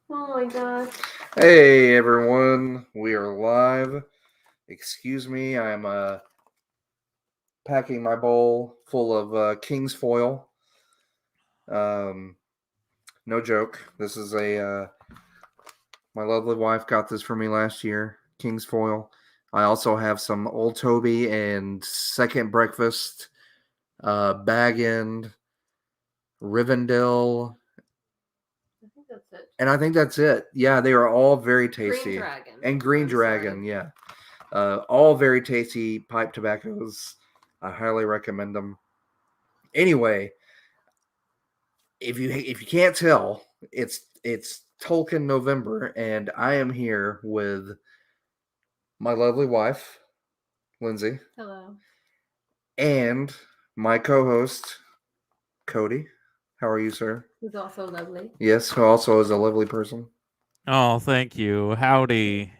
Oh my gosh. Hey everyone, we are live. Excuse me, I'm packing my bowl full of King's foil. Um, no joke. This is my lovely wife got this for me last year. King's foil. I also have some Old Toby and Second Breakfast, Bag End, Rivendell, I think that's it. and I think that's it. Yeah, they are all very Green tasty. Dragon. And Green Dragon, yeah. All very tasty pipe tobaccos. I highly recommend them. Anyway, if you can't tell, it's Tolkien November, and I am here with my lovely wife, Lindsay, Hello. and my co-host, Cody. How are you, sir? Who's also lovely. Yes, who also is a lovely person. Oh, thank you. Howdy.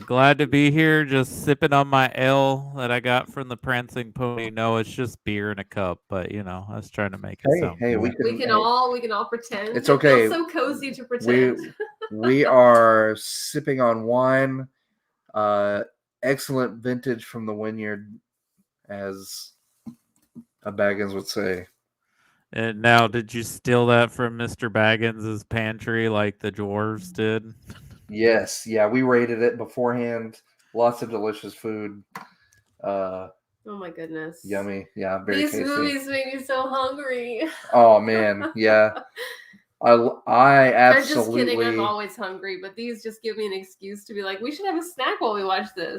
Glad to be here. Just sipping on my ale that I got from the Prancing Pony. No, it's just beer in a cup, but I was trying to make it sound Hey, cool. We can all pretend. It's okay. It feels so cozy to pretend. We are sipping on wine. Excellent vintage from the vineyard, as a Baggins would say. And now, did you steal that from Mr. Baggins's pantry like the dwarves did? Yes, yeah, we rated it beforehand. Lots of delicious food. Oh my goodness. Yummy. Yeah, very These tasty. movies make me so hungry. Oh man, yeah. I absolutely. I'm just kidding. I'm always hungry, but these just give me an excuse to be like, we should have a snack while we watch this.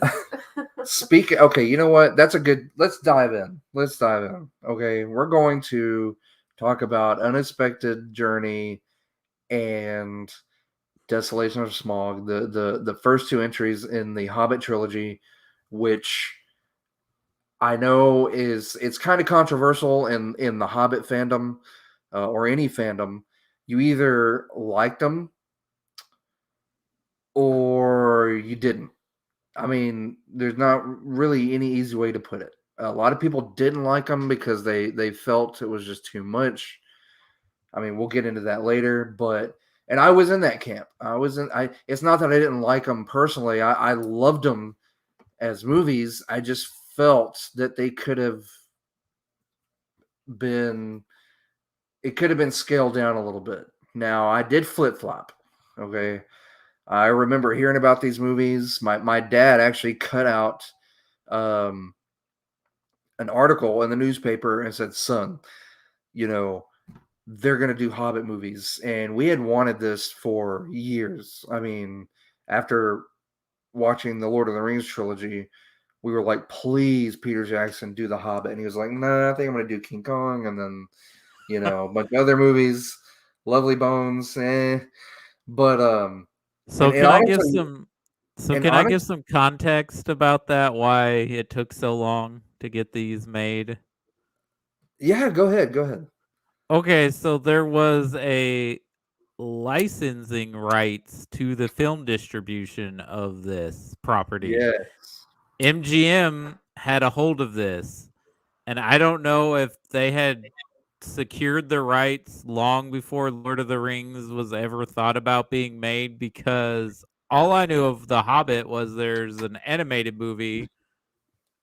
Okay, you know what? That's a good. Let's dive in. Okay, we're going to talk about Unexpected Journey and Desolation of Smaug, the first two entries in the Hobbit trilogy, which I know it's kind of controversial in the Hobbit fandom, or any fandom. You either liked them or you didn't. I mean, there's not really any easy way to put it. A lot of people didn't like them because they felt it was just too much. I mean, we'll get into that later, but and I was in that camp. It's not that I didn't like them personally. I loved them as movies. I just felt that they could have been it could have been scaled down a little bit. Now, I did flip flop. Okay. I remember hearing about these movies. My dad actually cut out um, an article in the newspaper and said, "Son, you know, they're going to do Hobbit movies." And we had wanted this for years. I mean, after watching the Lord of the Rings trilogy, we were like, please, Peter Jackson, do the Hobbit. And he was like, nah, I think I'm going to do King Kong. And then, a bunch of other movies, Lovely Bones, But, So and can I give honestly, some? So and can I honest, give some context about that? Why it took so long to get these made? yeah, go ahead. Okay, so there was a licensing rights to the film distribution of this property. Yes. MGM had a hold of this, and I don't know if they had secured the rights long before Lord of the Rings was ever thought about being made, because all I knew of The Hobbit was there's an animated movie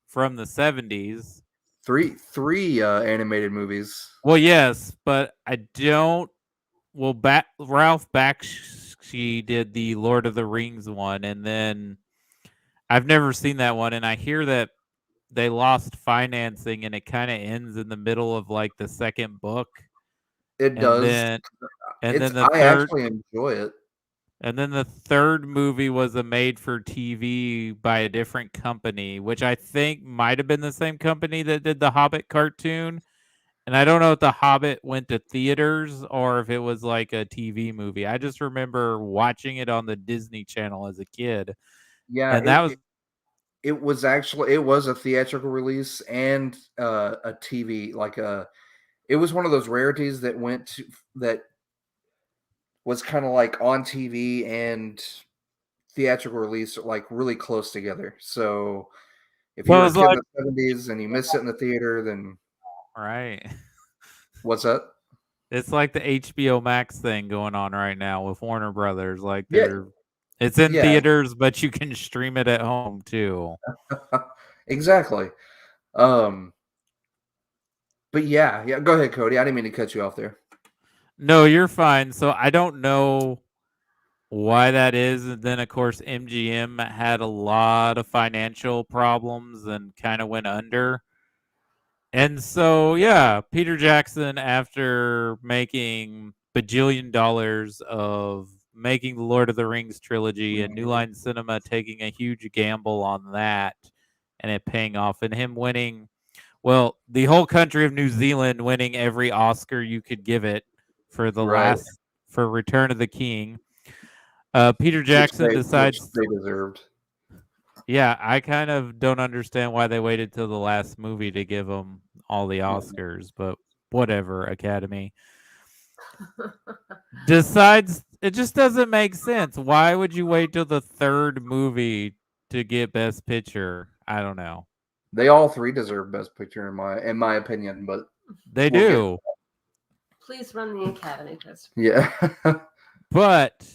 from the 70s. Three animated movies. Well, yes, but I don't. Well, Ralph Bakshi did the Lord of the Rings one, and then I've never seen that one, and I hear that they lost financing, and it kind of ends in the middle of like the second book, It and does. then and then the I third actually enjoy it. and then the third movie was a made for TV by a different company, which I think might have been the same company that did the Hobbit cartoon. And I don't know if The Hobbit went to theaters or if it was like a TV movie. I just remember watching it on the Disney Channel as a kid. Yeah, And that was it was a theatrical release and a TV, it was one of those rarities that was kind of like on TV and theatrical release, like really close together. So if you well, it were a was kid in like the 70s and you missed it in the theater, then right. what's that? It's like the HBO Max thing going on right now with Warner Brothers. Like Yeah, it's in yeah, theaters, but you can stream it at home too. exactly. Um, but yeah. Go ahead, Cody. I didn't mean to cut you off there. No, you're fine. So I don't know why that is. And then, of course, MGM had a lot of financial problems and kind of went under. And so, yeah, Peter Jackson, after making bajillion dollars of making the Lord of the Rings trilogy and New Mhm. Line Cinema taking a huge gamble on that and it paying off and him winning, well, the whole country of New Zealand winning every Oscar you could give it for Right, for Return of the King. Peter which Jackson decides, they deserved. yeah, I kind of don't understand why they waited till the last movie to give him all the Mhm. Oscars, but whatever, Academy. Decides it just doesn't make sense. Why would you wait till the third movie to get Best Picture? I don't know. They all three deserve Best Picture in my opinion, but They we'll get do. Please run the Academy, Christopher. yeah. But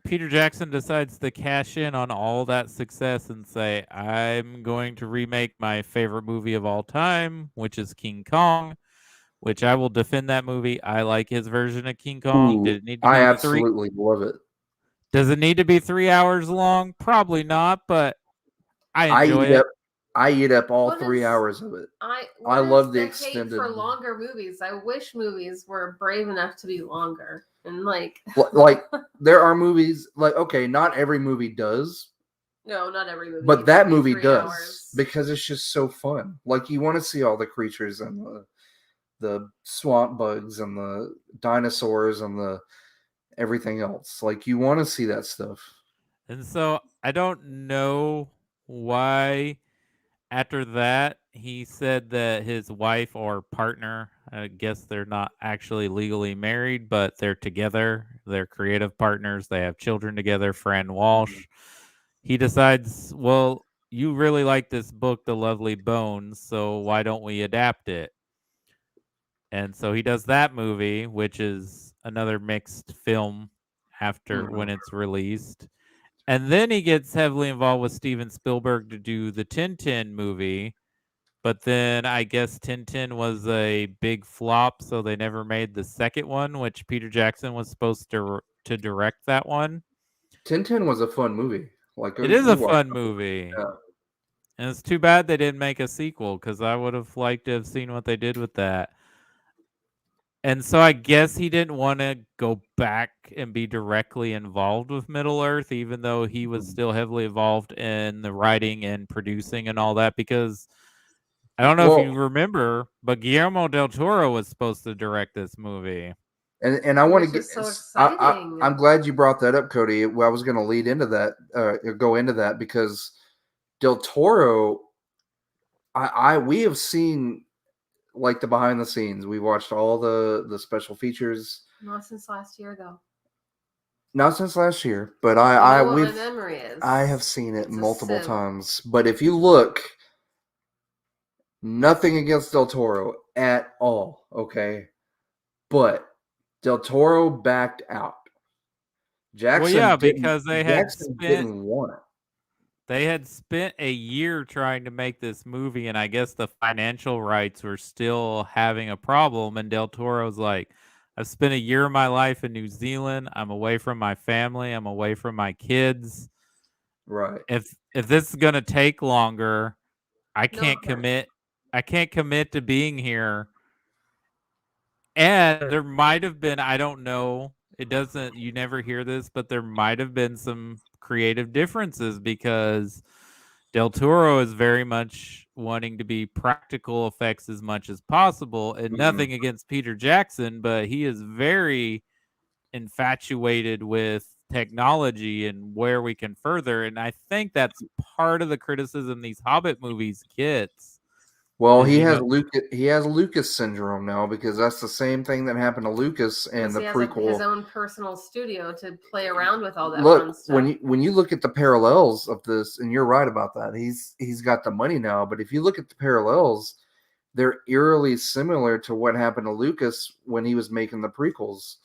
Peter Jackson decides to cash in on all that success and say, I'm going to remake my favorite movie of all time, which is King Kong, which I will defend that movie. I like his version of King Kong. Ooh, Did it need to I be absolutely love it. does it need to be 3 hours long? Probably not, but I I enjoy eat it. up I eat up all What 3 hours of it. I what love is the the hate for extended longer movies? I wish movies were brave enough to be longer. And like like there are movies like okay, not every movie does, no, not every movie but needs to that be movie 3 hours. does because it's just so fun. Like you want to see all the creatures and the swamp bugs and the dinosaurs and the everything else. Like you want to see that stuff. And so I don't know why after that he said that his wife or partner, I guess they're not actually legally married, but they're together. They're creative partners. They have children together, Fran Mhm. Walsh. He decides, well, you really like this book, The Lovely Bones, so why don't we adapt it? And so he does that movie, which is another mixed film after when Mhm. it's released. And then he gets heavily involved with Steven Spielberg to do the Tintin movie. But then I guess Tintin was a big flop, so they never made the second one, which Peter Jackson was supposed to direct that one. Tintin was a fun movie. Like It is we a watched fun it. movie. Yeah. And it's too bad they didn't make a sequel because I would have liked to have seen what they did with that. And so I guess he didn't want to go back and be directly involved with Middle Earth, even though he was Mhm. still heavily involved in the writing and producing and all that. Because I don't know if you Well, remember, but Guillermo del Toro was supposed to direct this movie. and I want to Which get. is so I exciting. I'm glad you brought that up, Cody. Well, I was going to lead into that, go into that because Del Toro. We have seen like the behind the scenes. We watched all the special features. Not since last year though. Not since last year, but You know what my memory is. I have seen it It's a multiple sieve. times. But if you look, nothing against Del Toro at all, okay? But Del Toro backed out. Well, yeah, because Jackson didn't want it. they had spent a year trying to make this movie, and I guess the financial rights were still having a problem. And Del Toro's like, I've spent a year of my life in New Zealand. I'm away from my family. I'm away from my kids. Right. If this is gonna take longer, I No can't offense. commit. I can't commit to being here. And there might have been, I don't know. It doesn't, you never hear this, but there might have been some creative differences because Del Toro is very much wanting to be practical effects as much as possible. And Mhm. nothing against Peter Jackson, but he is very infatuated with technology and where we can further. And I think that's part of the criticism these Hobbit movies gets Well, is, He has Lucas syndrome now because that's the same thing that happened to Lucas in Because the he has his prequel. own personal studio to play around with all that Look, fun stuff. when you look at the parallels of this, and you're right about that. He's got the money now, but if you look at the parallels, they're eerily similar to what happened to Lucas when he was making the prequels.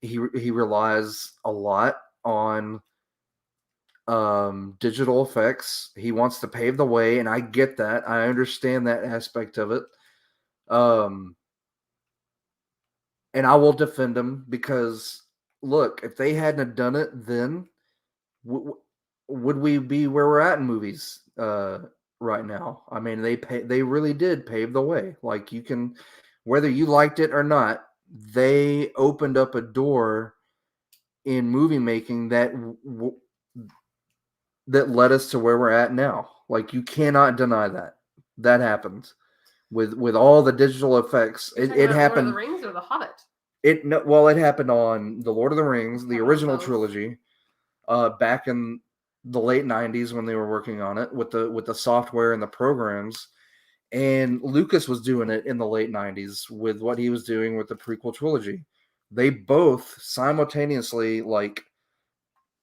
He relies a lot on digital effects. He wants to pave the way, and I get that. I understand that aspect of it. And I will defend him because look, if they hadn't have done it, then would we be where we're at in movies right now? I mean, they really did pave the way. Like, you can, whether you liked it or not, they opened up a door in movie making that that led us to where we're at now. Like, you cannot deny that that happened with all the digital effects. You're It talking about Lord of happened. the Rings or The Hobbit? It happened on the Lord of the Rings, the How about original both? trilogy, back in the late '90s when they were working on it with the software and the programs. And Lucas was doing it in the late '90s with what he was doing with the prequel trilogy. They both simultaneously like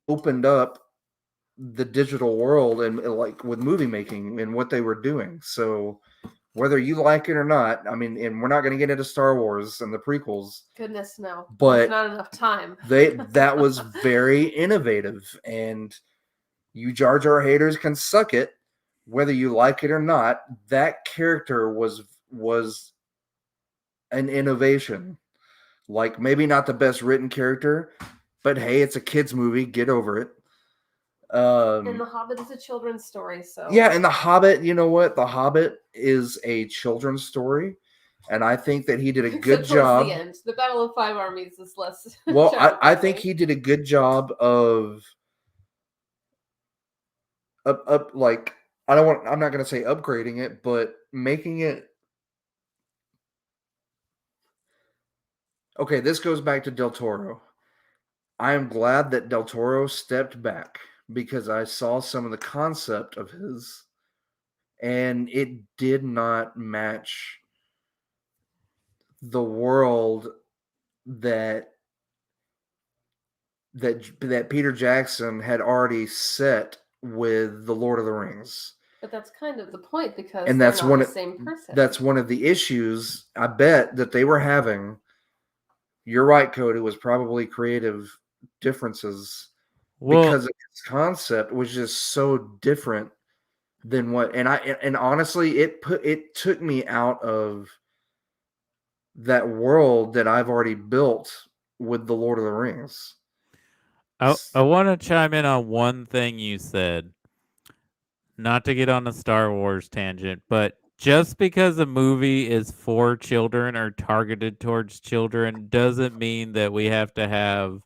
opened up the digital world and like with movie making and what they were doing. So whether you like it or not, I mean, and we're not going to get into Star Wars and the prequels. Goodness, no. But there's not enough time. that was very innovative, and you Jar Jar haters can suck it, whether you like it or not. That character was an innovation. Like, maybe not the best written character, but hey, it's a kids movie. Get over it. And The Hobbit is a children's story, so yeah, and The Hobbit, you know what? The Hobbit is a children's story, and I think that he did a good Except towards job. the end. The Battle of Five Armies is less. Well, I think he did a good job of up like, I'm not going to say upgrading it, but making it. Okay, this goes back to Del Toro. I am glad that Del Toro stepped back because I saw some of the concept of his, and it did not match the world that Peter Jackson had already set with the Lord of the Rings. But that's kind of the point, because And they're that's not one the of same person. that's one of the issues I bet that they were having. You're right, Cody. It was probably creative differences because its concept was just so different than what. And honestly, it took me out of that world that I've already built with the Lord of the Rings. I want to chime in on one thing you said. Not to get on a Star Wars tangent, but just because a movie is for children or targeted towards children doesn't mean that we have to have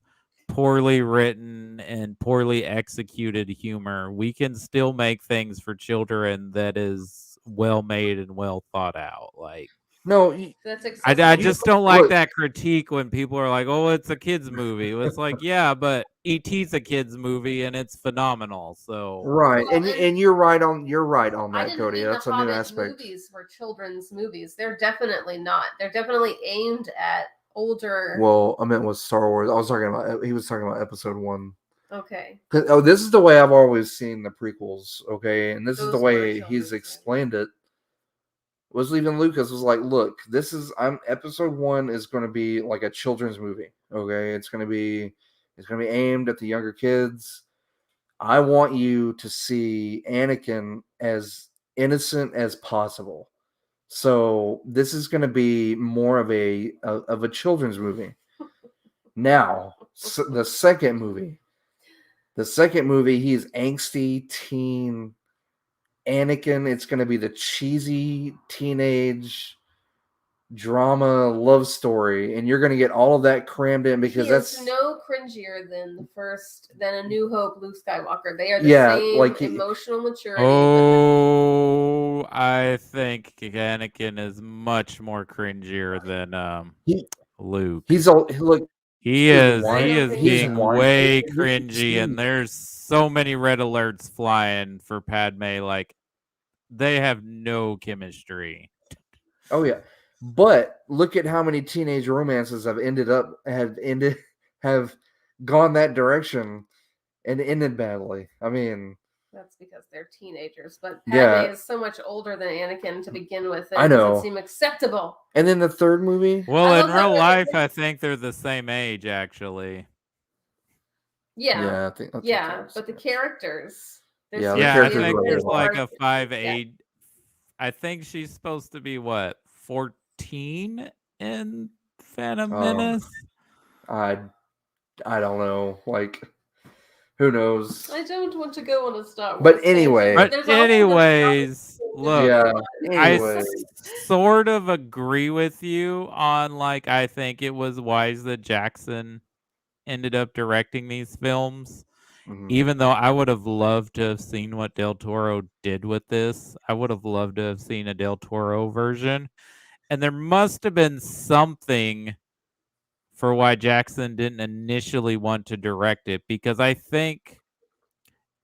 poorly written and poorly executed humor. We can still make things for children that is well made and well thought out. Like, no, that's I just don't like look, that critique when people are like, "Oh, it's a kids movie." It's like, yeah, but E.T.'s a kids movie and it's phenomenal. So right, Well, and you're right on I that, didn't Cody. mean That's the a new Hobbit aspect. movies were children's movies. They're definitely not. They're definitely aimed at older. Well, I meant with Star Wars. I was talking about. He was talking about Episode 1. Okay. Oh, this is the way I've always seen the prequels. Okay, and this is the Those were way children's he's explained it. Was even Lucas was like, look, Episode 1 is going to be like a children's movie. Okay, it's going to be aimed at the younger kids. I want you to see Anakin as innocent as possible. So this is going to be more of a children's movie. Now, the second movie, he's angsty teen Anakin. It's going to be the cheesy teenage drama love story, and you're going to get all of that crammed in because that's no cringier than A New Hope Luke Skywalker. They are the same like emotional maturity. Oh, I think Anakin is much more cringier than Luke. He is being way cringy, and there's so many red alerts flying for Padme. Like, they have no chemistry. Oh yeah, but look at how many teenage romances have gone that direction and ended badly. I mean, That's because they're teenagers. But Yeah. Padme is so much older than Anakin to begin with that I it know. doesn't seem acceptable. And then the third movie? Well, I in love how real they're- life, I think they're the same age, actually. Yeah. I think that's Yeah, what but the characters. There Yeah, the seems to Yeah, I characters be a think are there's older. like a large- 5'8". I think she's supposed to be what, 14 in Phantom Menace? I don't know. Like, who knows? I don't want to go on a Star Wars. But anyway. But There's also the anyways, look, Yeah. I Anyway. sort of agree with you on, like, I think it was wise that Jackson ended up directing these films. Mhm. Even though I would have loved to have seen what Del Toro did with this, I would have loved to have seen a Del Toro version. And there must have been something for why Jackson didn't initially want to direct it, because I think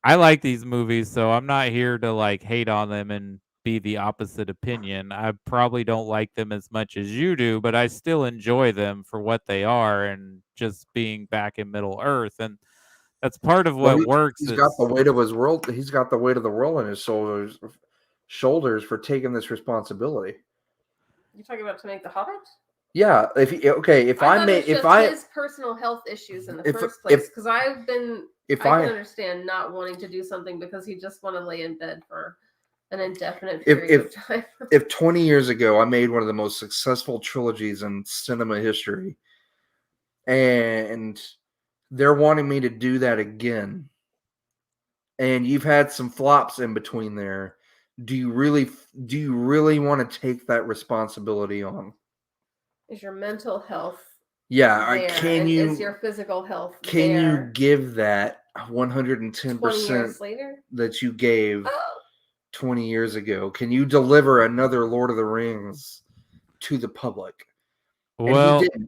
I like these movies, so I'm not here to like hate on them and be the opposite opinion. I probably don't like them as much as you do, but I still enjoy them for what they are and just being back in Middle Earth. And that's part of what works. He's got the weight of his world. He's got the weight of the world on his shoulders for taking this responsibility. You're talking about to make the Hobbit? Yeah. If his personal health issues in the first place, because I can understand not wanting to do something because he just want to lay in bed for an indefinite period of time. If 20 years ago I made one of the most successful trilogies in cinema history, and they're wanting me to do that again, and you've had some flops in between there, do you really want to take that responsibility on? Is your mental health there? is your physical health can there? you give that 110% 20 years later that you gave Oh. 20 years ago? Can you deliver another Lord of the Rings to the public? Well, and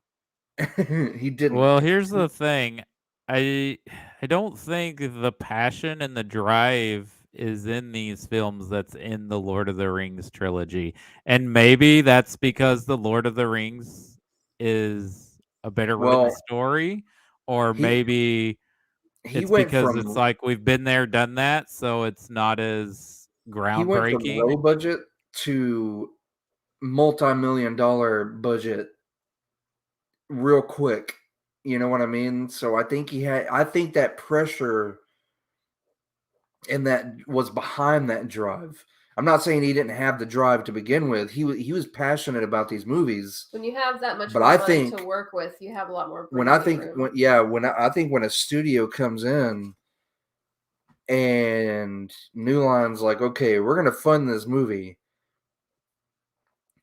he didn't. He didn't. Well, here's the thing. I don't think the passion and the drive is in these films that's in the Lord of the Rings trilogy. And maybe that's because the Lord of the Rings is a better written story, or maybe it's because it's like we've been there, done that, so it's not as groundbreaking. He went from low budget to multi-million-dollar budget real quick. You know what I mean? So I think that pressure and that was behind that drive. I'm not saying he didn't have the drive to begin with. He was passionate about these movies. When you have that much money to work with, you have a lot more. When a studio comes in and New Line's like, okay, we're gonna fund this movie.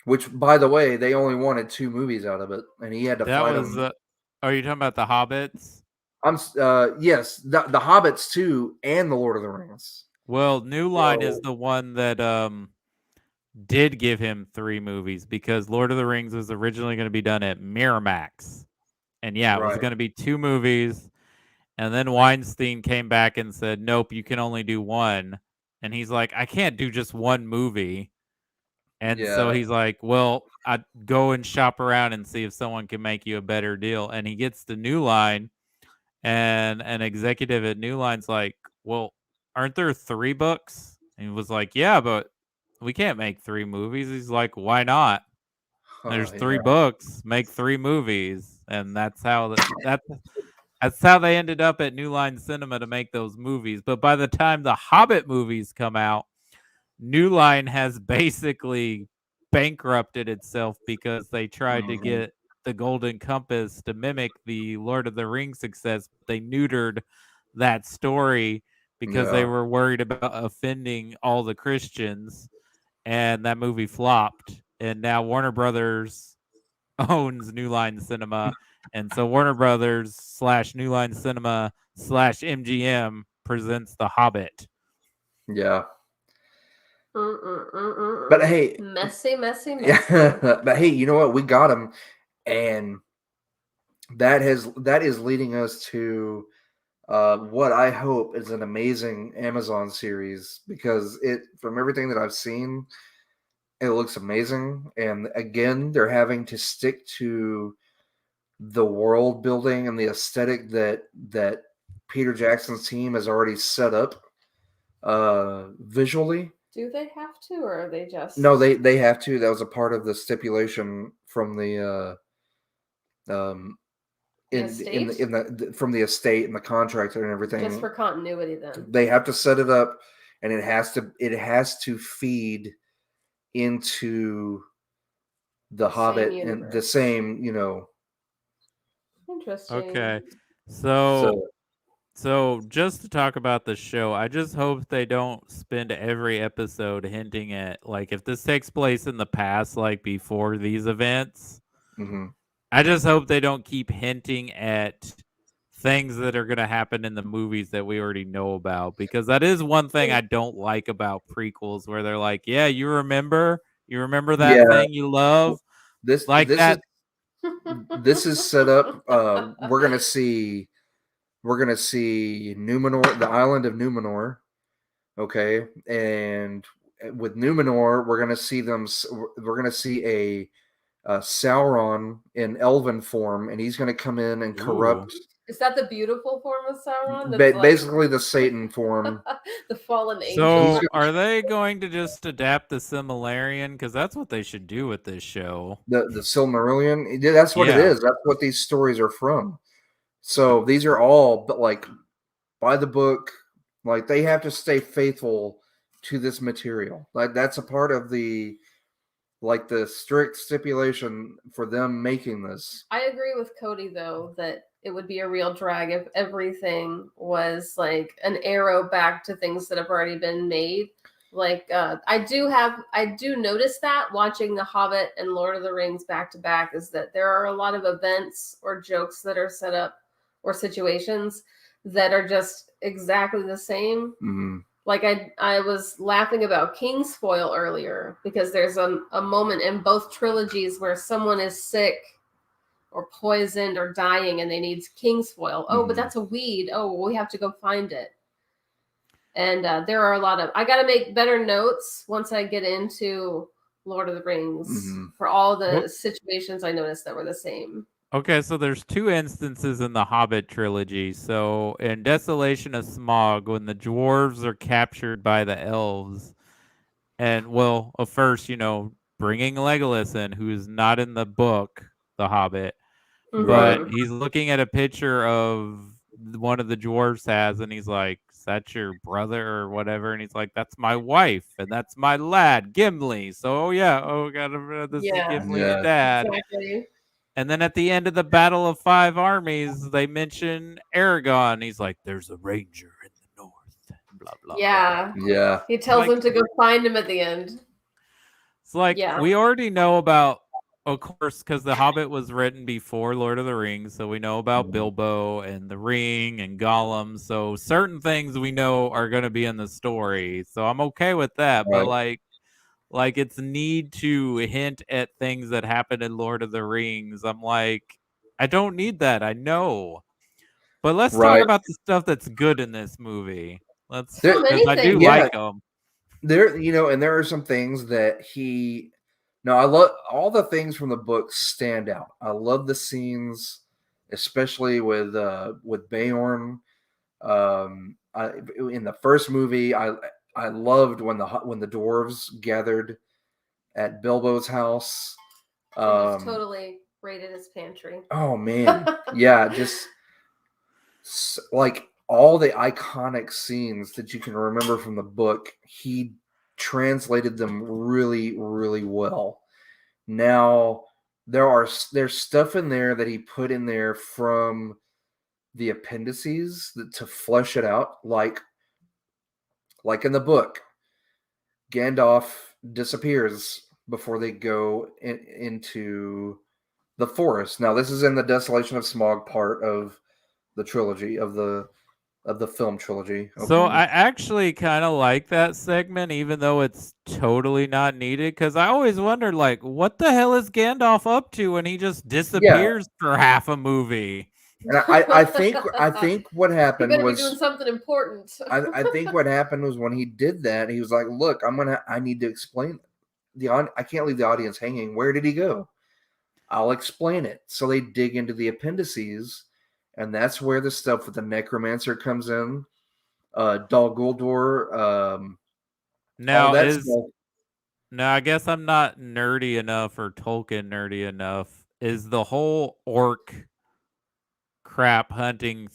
Which, by the way, they only wanted 2 movies out of it, and he had to fight them. Are you talking about the Hobbits? Yes, the Hobbits too, and the Lord of the Rings. Well, New Line is the one that did give him 3 movies, because Lord of the Rings was originally going to be done at Miramax, and it was going to be 2 movies, and then Weinstein came back and said, "Nope, you can only do 1," and he's like, "I can't do just 1 movie." And so he's like, "Well, I'd go and shop around and see if someone can make you a better deal." And he gets the New Line, and an executive at New Line's like, "Well, aren't there 3 books?" And he was like, "Yeah, but we can't make 3 movies." He's like, "Why not? There's 3 books, make 3 movies." And that's how they ended up at New Line Cinema to make those movies. But by the time the Hobbit movies come out, New Line has basically bankrupted itself because they tried to get the Golden Compass to mimic the Lord of the Rings success. They neutered that story because they were worried about offending all the Christians, and that movie flopped. And now Warner Brothers owns New Line Cinema, and so Warner Brothers / New Line Cinema / MGM presents The Hobbit. Yeah. But hey, messy. But hey, you know what? We got him, and that is leading us to what I hope is an amazing Amazon series, because from everything that I've seen, it looks amazing. And again, they're having to stick to the world building and the aesthetic that Peter Jackson's team has already set up visually. Do they have to, or are they just? No, they have to. That was a part of the stipulation from the from the estate and the contract and everything. Just for continuity, then they have to set it up, and it has to feed into the Hobbit and the same, Interesting. Okay, so just to talk about the show, I just hope they don't spend every episode hinting at, like, if this takes place in the past, like before these events, I just hope they don't keep hinting at things that are going to happen in the movies that we already know about, because that is one thing I don't like about prequels, where they're like, yeah, you remember that thing you love? This is set up. We're gonna see Numenor, the island of Numenor. Okay, and with Numenor, we're gonna see a Sauron in elven form, and he's gonna come in and corrupt. Is that the beautiful form of Sauron? Basically, the Satan form. The fallen angel. So, are they going to just adapt the Silmarillion? Because that's what they should do with this show. The Silmarillion. That's what it is. That's what these stories are from. So these are all, but like, by the book. Like, they have to stay faithful to this material. Like, that's a part of the strict stipulation for them making this. I agree with Cody, though, that it would be a real drag if everything was like an arrow back to things that have already been made. Like, I do notice that watching The Hobbit and Lord of the Rings back to back, is that there are a lot of events or jokes that are set up, or situations that are just exactly the same. Mm-hmm. Like, I was laughing about Kingsfoil earlier, because there's a moment in both trilogies where someone is sick or poisoned or dying and they need Kingsfoil. Oh, but that's a weed. Oh, well, we have to go find it. And there are a lot of, I got to make better notes once I get into Lord of the Rings for all the situations I noticed that were the same. Okay, so there's two instances in the Hobbit trilogy. So in Desolation of Smaug, when the dwarves are captured by the elves, and first, bringing Legolas in, who's not in the book, The Hobbit, but he's looking at a picture of one of the dwarves has, and he's like, "Is that your brother or whatever?" And he's like, "That's my wife, and that's my lad, Gimli." So this is Gimli's dad. Exactly. And then at the end of the Battle of Five Armies, they mention Aragorn. He's like, "There's a ranger in the north." Blah blah. Yeah. Blah. Yeah. He tells him to go find him at the end. It's like, we already know about, of course, because The Hobbit was written before Lord of the Rings, so we know about Bilbo and the Ring and Gollum. So certain things we know are going to be in the story. So I'm okay with that. Right. But like its need to hint at things that happened in Lord of the Rings, I'm like, I don't need that. I know. But let's talk about the stuff that's good in this movie. Because I do like them. There, and there are some things that I love. All the things from the book stand out. I love the scenes, especially with Beorn. In the first movie, I loved when the dwarves gathered at Bilbo's house. It was totally raided his pantry. Oh man, yeah, just like all the iconic scenes that you can remember from the book, he translated them really, really well. Now there's stuff in there that he put in there from the appendices to flesh it out, like in the book, Gandalf disappears before they go into the forest. Now, this is in the Desolation of Smaug part of the trilogy, of the film trilogy. Okay. So I actually kind of like that segment, even though it's totally not needed, because I always wondered, like, what the hell is Gandalf up to when he just disappears for half a movie? And I think what happened was be doing something important. I think what happened was when he did that, he was like, "Look, I need to explain I can't leave the audience hanging. Where did he go? I'll explain it." So they dig into the appendices, and that's where the stuff with the necromancer comes in. Dol Guldur, all Now that is stuff. now I guess I'm not nerdy enough or Tolkien nerdy enough. Is the whole orc crap hunting,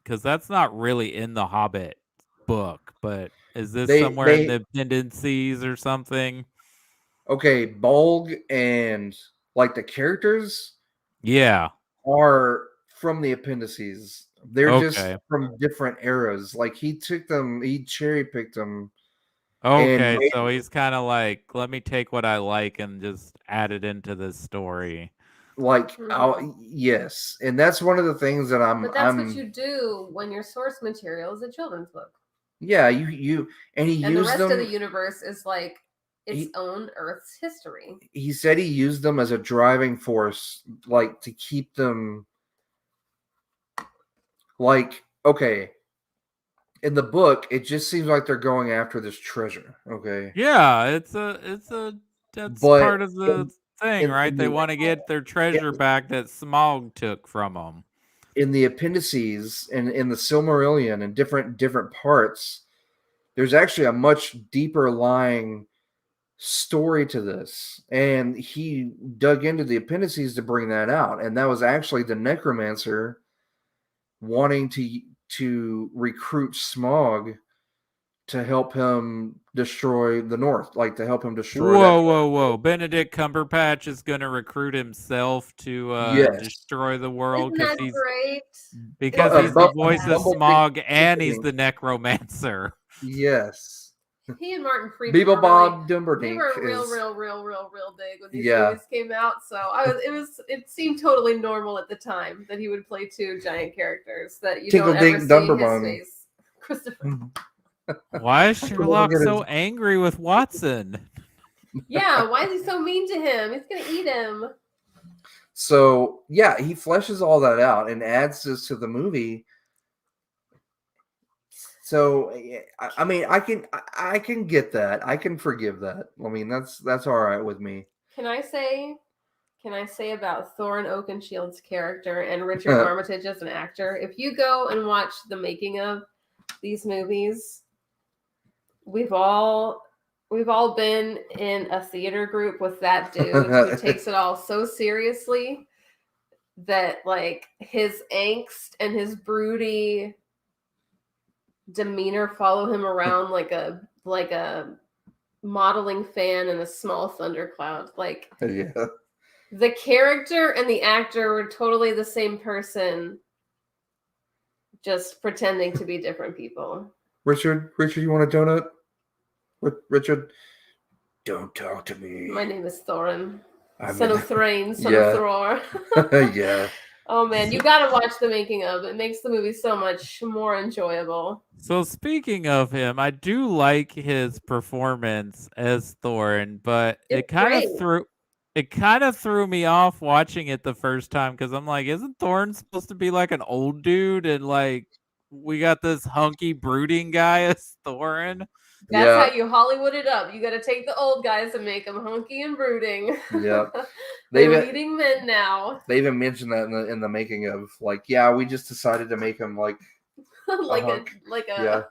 because that's not really in the Hobbit book, but is this somewhere in They the appendices or something? okay, Bolg and like the characters Yeah. are from the appendices. They're just Okay. from different eras. Like he took them, he cherry picked them, and Okay. So he's kind of like, let me take what I like and just add it into this story. like, Mhm. yes, and that's one of the things that But that's what you do when your source material is a children's book. yeah, you and he And the used rest of the them. universe is like its He own Earth's history. he said he used them as a driving force, like to keep them like okay. In the book, it just seems like they're going after this treasure. Okay, Yeah, that's but part of the thing, right? in They the want to get their treasure in, back that Smaug took from them. in the appendices and in the Silmarillion and different parts, there's actually a much deeper lying story to this, and he dug into the appendices to bring that out, and that was actually the necromancer wanting to recruit Smaug to help him destroy the North, like to help him destroy that. Whoa, whoa, whoa! Benedict Cumberbatch is going to recruit himself to Yes, destroy the world Isn't that great? because Isn't that he's the voice of Bumblebee. Smaug and he's the necromancer. Yes, he and Martin Freeman Beeble were really Bob they Dumbernik were real, is real, real, real, real big when these yeah. movies came out. So it seemed totally normal at the time that he would play two giant characters that you Tinkle don't ever Dink see his Dumberbum. face. Christopher. Why is Sherlock Look at so his- angry with Watson? Yeah, why is he so mean to him? He's gonna eat him. So yeah, he fleshes all that out and adds this to the movie. So I mean, I can get that. I can forgive that. I mean, that's all right with me. Can I say about Thorin Oakenshield's character and Richard Armitage as an actor? If you go and watch the making of these movies, we've all been in a theater group with that dude who takes it all so seriously that like his angst and his broody demeanor follow him around like a modeling fan in a small thundercloud. Like Yeah. the character and the actor were totally the same person, just pretending to be different people. Richard, you want a donut? Richard, don't talk to me. My name is Thorin. Son of Thrain, son yeah. of Thror. Yeah. Oh man, you gotta watch the making of. It makes the movie so much more enjoyable. So speaking of him, I do like his performance as Thorin, but It's great. it kind of threw me off watching it the first time because I'm like, isn't Thorin supposed to be like an old dude and like we got this hunky brooding guy as Thorin? That's how you Hollywood it up. You got to take the old guys and make them hunky and brooding. Yep. They're leading men now. They even mentioned that in the making of, like, yeah, we just decided to make him like like a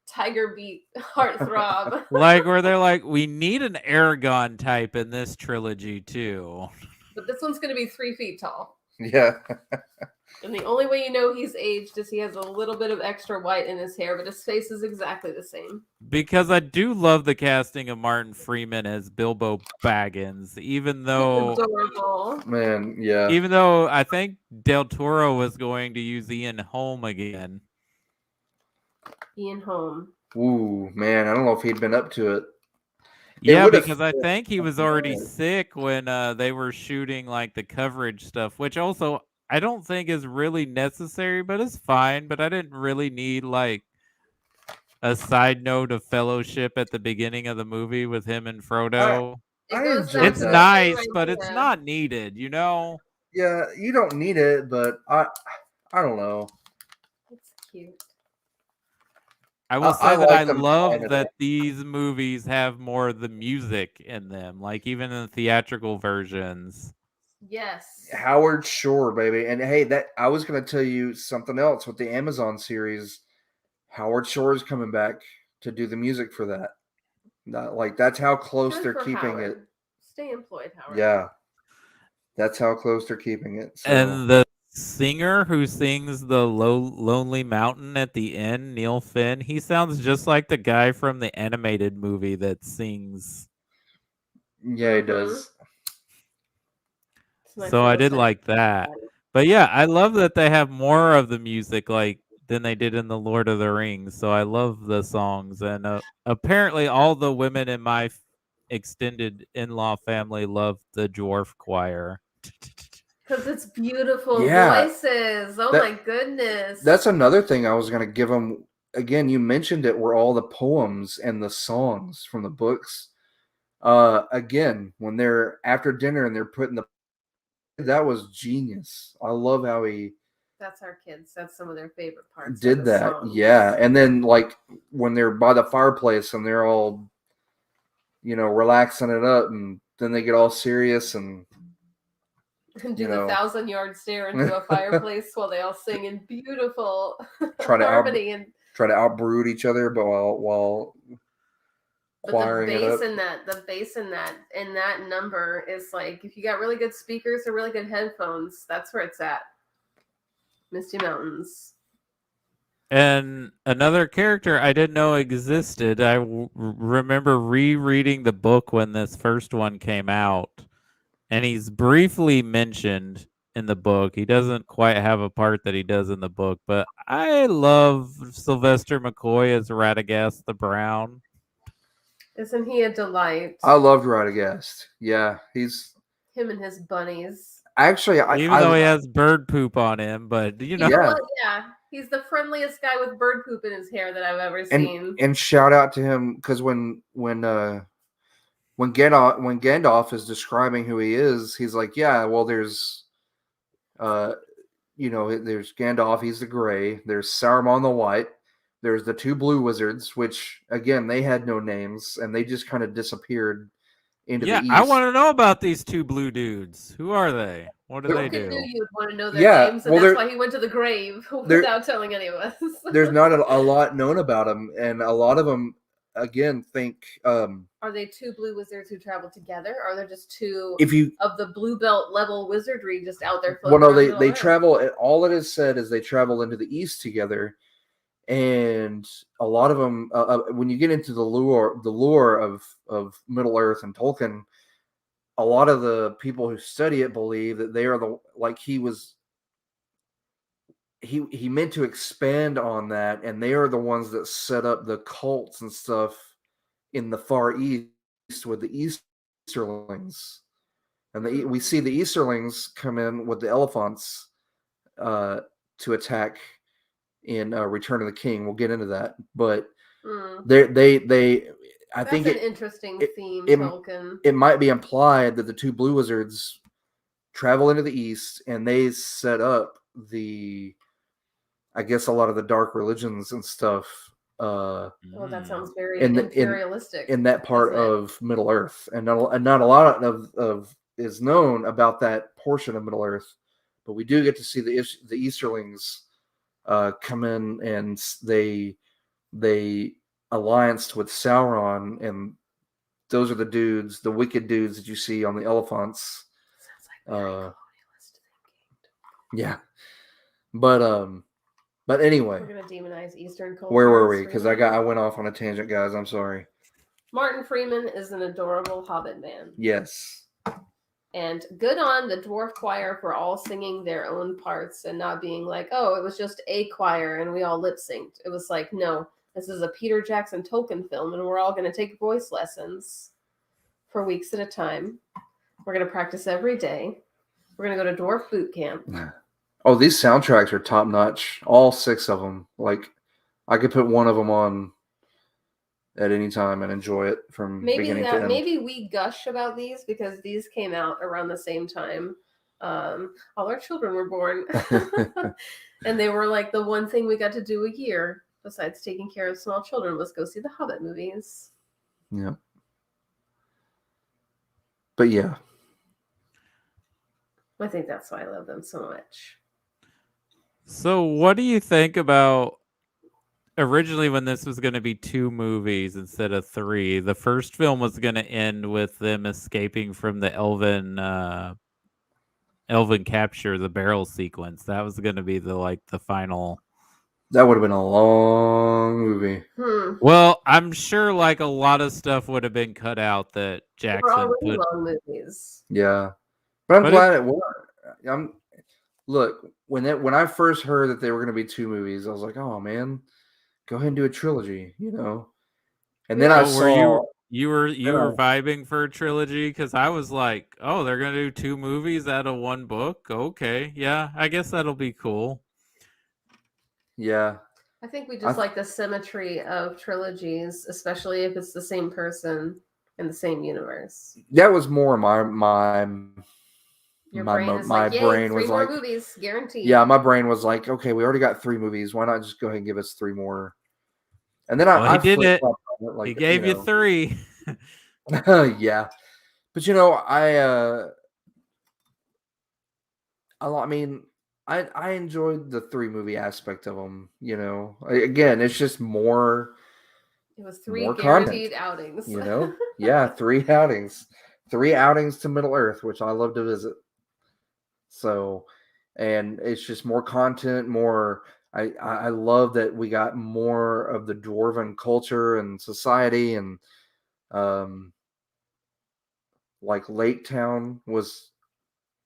tiger beat heartthrob. Like where they're like, we need an Aragon type in this trilogy too. But this one's going to be 3 feet tall. Yeah. And the only way you know he's aged is he has a little bit of extra white in his hair, but his face is exactly the same. Because I do love the casting of Martin Freeman as Bilbo Baggins, even though adorable. Man, yeah. Even though I think Del Toro was going to use Ian Holm again. Ian Holm. Ooh, man, I don't know if he'd been up to it. Yeah, because I think he was already sick when they were shooting like the coverage stuff, which also I don't think is really necessary, but it's fine. But I didn't really need like a side note of Fellowship at the beginning of the movie with him and Frodo. It's nice, but it's not needed, you know? Yeah, you don't need it, but I don't know. It's cute. I will say that I love that these movies have more of the music in them, like even in the theatrical versions. Yes. Howard Shore, baby. And hey, that I was going to tell you something else with the Amazon series. Howard Shore is coming back to do the music for that. That's how close Good they're for keeping Howard. it. Stay employed, Howard. Yeah, that's how close they're keeping it. So. And the singer who sings the Lonely Mountain at the end, Neil Finn, he sounds just like the guy from the animated movie that sings. Yeah, he does. It's a nice So I little did touch. like that. But yeah, I love that they have more of the music like than they did in the Lord of the Rings. So I love the songs, and apparently all the women in my extended in-law family love the dwarf choir. Because it's beautiful Yeah. voices. Oh That- my goodness. That's another thing I was going to give them. Again, you mentioned it, were all the poems and the songs from the books. Again, when they're after dinner and they're putting that was genius. I love how he That's our kids. That's some of their favorite parts. did that. Songs. Yeah, and then like when they're by the fireplace and they're all, relaxing it up, and then they get all serious and And do the 1,000-yard stare into a fireplace while they all sing in beautiful harmony. Try to outbrood each other, but while choiring it up. The bass in that number is like, if you got really good speakers or really good headphones, that's where it's at. Misty Mountains. And another character I didn't know existed. I remember rereading the book when this first one came out, and he's briefly mentioned in the book. He doesn't quite have a part that he does in the book, but I love Sylvester McCoy as Radagast the Brown. Isn't he a delight? I loved Radagast. Yeah, he's him and his bunnies. Actually, even though he has bird poop on him, but yeah, he's the friendliest guy with bird poop in his hair that I've ever seen. And shout out to him, because when Gandalf is describing who he is, he's like, yeah, well, there's there's Gandalf, he's the gray. There's Saruman the white. There's the two blue wizards, which again they had no names and they just kind of disappeared into the east. I want to know about these two blue dudes. Who are they? What do they do? You would want to know their names, and that's why he went to the grave without telling any of us. There's not a lot known about them, and a lot of them again think. Are they two blue wizards who travel together, or are they just two of the blue belt level wizardry just out there floating? Well, no, they travel. All it is said is they travel into the east together. And a lot of them, when you get into the lore of Middle Earth and Tolkien, a lot of the people who study it believe that they are he meant to expand on that, and they are the ones that set up the cults and stuff in the Far East with the Easterlings, and we see the Easterlings come in with the elephants to attack in Return of the King. We'll get into that, but I think it's an interesting theme. Tolkien. It might be implied that the two blue wizards travel into the east and they set up I guess a lot of the dark religions and stuff. Well, that sounds very imperialistic in that part of Middle Earth, and not a lot of is known about that portion of Middle Earth, but we do get to see the Easterlings come in, and they allianced with Sauron, and those are the wicked dudes that you see on the elephants. Sounds like very colonialist thinking. Yeah, but anyway, we're gonna demonize Eastern culture. Where were we? Because I went off on a tangent, guys. I'm sorry. Martin Freeman is an adorable Hobbit man. Yes. And good on the dwarf choir for all singing their own parts and not being like, oh, it was just a choir and we all lip synced. It was like, no, this is a Peter Jackson Tolkien film and we're all going to take voice lessons for weeks at a time. We're going to practice every day. We're going to go to dwarf boot camp. Oh, these soundtracks are top notch. All 6 of them. Like, I could put one of them on at any time and enjoy it from beginning to end. Maybe we gush about these because these came out around the same time all our children were born. And they were like the one thing we got to do a year besides taking care of small children was go see the Hobbit movies. Yeah. But yeah. I think that's why I love them so much. So what do you think about originally when this was going to be 2 movies instead of 3. The first film was going to end with them escaping from the elven capture, the barrel sequence. That was going to be the final. That would have been a long movie. Well, I'm sure like a lot of stuff would have been cut out that They were Jackson already put. long movies. Yeah, but I'm But glad it was. Look, when I first heard that they were going to be 2 movies, I was like, oh man, go ahead and do a trilogy, you know. And then I Oh, were saw you were vibing for a trilogy? Because I was like, oh, they're gonna do 2 movies out of 1 book. Okay, yeah, I guess that'll be cool. yeah. I think we just like the symmetry of trilogies, especially if it's the same person in the same universe. That was more my Your brain is like, yay, brain 3 was more like, movies, guaranteed. yeah, my brain was like, okay, we already got 3 movies. Why not just go ahead and give us 3 more? And then Well, he did it. Like, He gave you 3. Yeah, but you know, I mean, I enjoyed the 3 movie aspect of them. You know, again, it's just more. It was 3 more guaranteed content, outings. You know, yeah, 3 outings, 3 outings to Middle Earth, which I love to visit. So, and it's just more content, more. I love that we got more of the dwarven culture and society, and like Lake Town was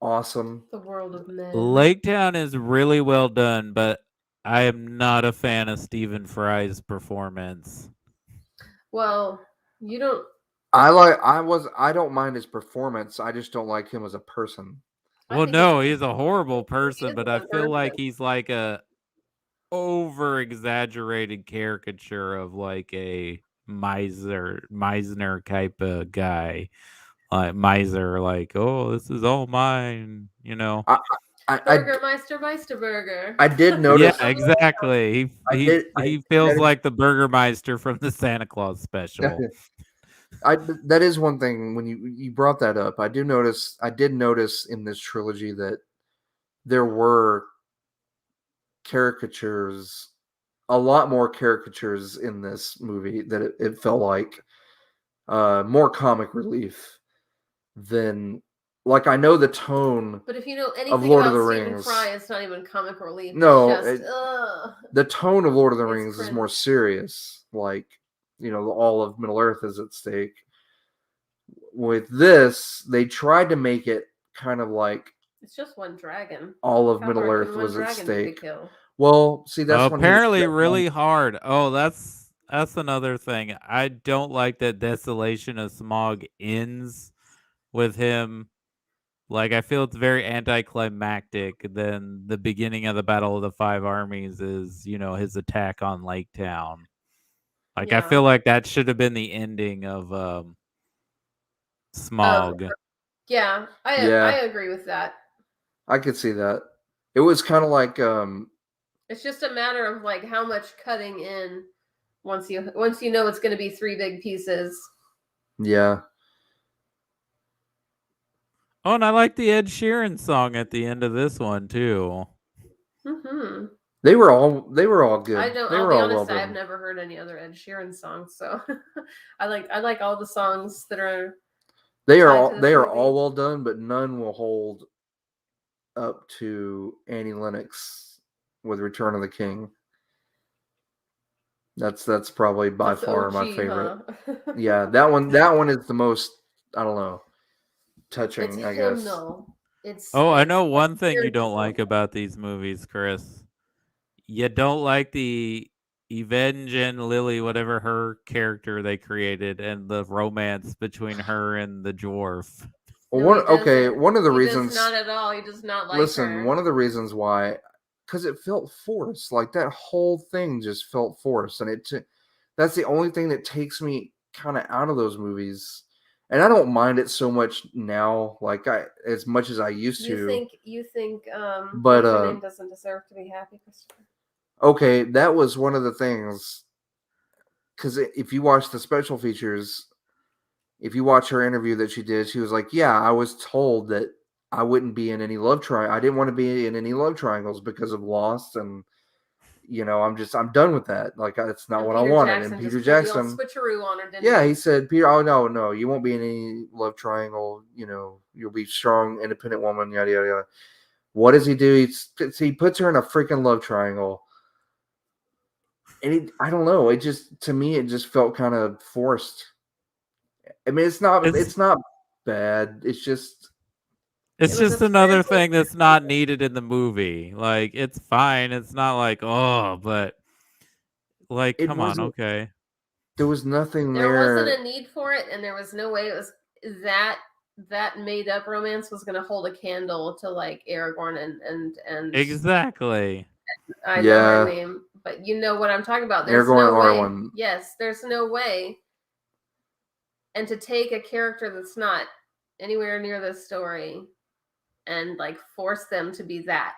awesome. The world of men. Lake Town is really well done, but I am not a fan of Stephen Fry's performance. Well, you don't. I don't mind his performance. I just don't like him as a person. Well, no, he's a horrible person, but I feel like person. he's like a over exaggerated caricature of like a Meisner type of guy. Like miser, like, oh, this is all mine, you know. Burgermeister Meisterburger. I did notice. Yeah, exactly. He feels like the Burgermeister from the Santa Claus special. That is one thing when you brought that up. I did notice in this trilogy that there were caricatures, a lot more caricatures in this movie that it felt like more comic relief than, like, I know the tone. But if you know anything of Lord about of the Stephen Rings, Fry, it's not even comic relief. No, it's just, the tone of Lord of the Rings cringe. is more serious. Like, you know, all of Middle Earth is at stake. With this, they tried to make it kind of like it's just one dragon. all of Middle Earth was at stake. Well, see, that's apparently really hard. Oh, that's another thing. I don't like that Desolation of Smaug ends with him. Like, I feel it's very anticlimactic. Then the beginning of the Battle of the Five Armies is, you know, his attack on Lake Town. Like, yeah. I feel like that should have been the ending of Smaug. Yeah, I agree with that. I could see that. It was kind of like it's just a matter of like how much cutting in once you know it's going to be 3 big pieces. Yeah. Oh, and I like the Ed Sheeran song at the end of this one too. Mm-hmm. They were all good. I don't. I'll be honest. I've never heard any other Ed Sheeran songs, so I like all the songs that are. They are all well done, but none will hold up to Annie Lennox with Return of the King. That's probably by far my favorite. Huh? Yeah, that one is the most, I don't know, touching, it's I guess. I know one thing you don't like about these movies, Chris. You don't like the Evangeline Lily, whatever her character they created, and the romance between her and the dwarf. Well, one of the reasons. Not at all. He does not like her. One of the reasons why, because it felt forced. Like, that whole thing just felt forced, and that's the only thing that takes me kind of out of those movies. And I don't mind it so much now, like as much as I used to. You think but your name doesn't deserve to be happy, Christopher? Okay, that was one of the things. Because if you watch the special features, if you watch her interview that she did, she was like, "Yeah, I was told that I wouldn't be in any love triangle. I didn't want to be in any love triangles because of Lost, and I'm done with that. Like, it's not And what I Peter wanted. Jackson And Peter just pulled the Jackson, old switcheroo on her, didn't yeah, he? he said, Peter, oh no, you won't be in any love triangle. You'll be strong, independent woman, yada yada yada. What does he do? He puts her in a freaking love triangle. And I don't know. It just, to me, it just felt kind of forced. I mean, it's not bad. It's just It's It was just a another fancy thing that's not needed in the movie. Like, it's fine. It's not like, oh, but like, it come on, wasn't. okay. There was nothing There wasn't there. a need for it, and there was no way it was that made up romance was going to hold a candle to like Aragorn and Exactly. I know Yeah. her name, but you know what I'm talking about. There's Aragorn no and way. Arwen. Yes, there's no way. And to take a character that's not anywhere near this story and like force them to be that,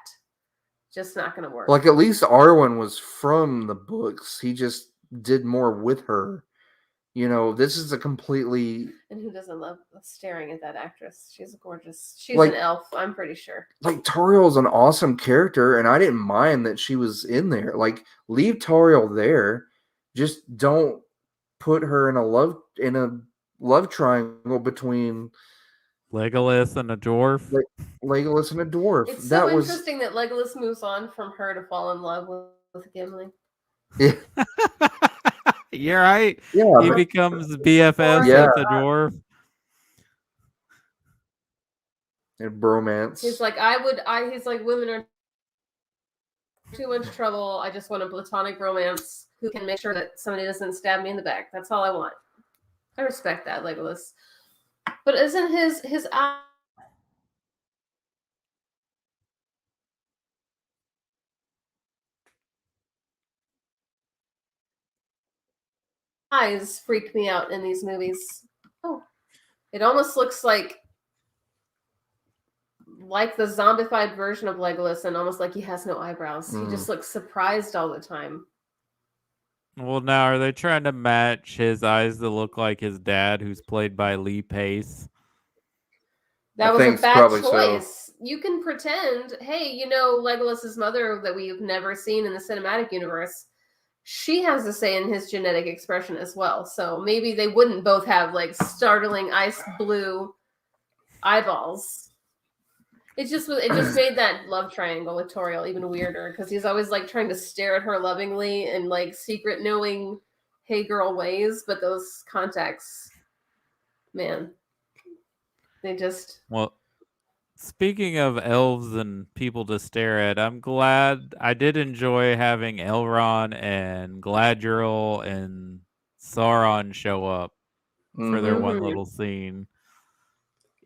just not going to work. Like, at least Arwen was from the books. He just did more with her. This is a completely. And who doesn't love staring at that actress? She's gorgeous. She's Like- an elf, I'm pretty sure. Like, Toriel's an awesome character, and I didn't mind that she was in there. Like, leave Toriel there. Just don't put her in a love triangle between Legolas and a dwarf. Legolas and a dwarf. It's that so was interesting that Legolas moves on from her to fall in love with Gimli. yeah, You're right. yeah, He but- becomes BFFs Yeah. with the dwarf. and bromance. He's like, he's like, women are too much trouble. I just want a platonic romance who can make sure that somebody doesn't stab me in the back. That's all I want. I respect that, Legolas. But isn't his eyes freak me out in these movies? Oh, it almost looks like the zombified version of Legolas, and almost like he has no eyebrows. He just looks surprised all the time. Well, now are they trying to match his eyes to look like his dad, who's played by Lee Pace? That I was think a bad probably so. choice. You can pretend, hey, Legolas's mother that we've never seen in the cinematic universe, she has a say in his genetic expression as well. So maybe they wouldn't both have like startling ice blue eyeballs. It just made that love triangle with Toriel even weirder because he's always like trying to stare at her lovingly and like secret knowing hey girl ways, but those contacts, man, they just. Well, speaking of elves and people to stare at, I'm glad I did enjoy having Elrond and Galadriel and Sauron show up for their one little scene.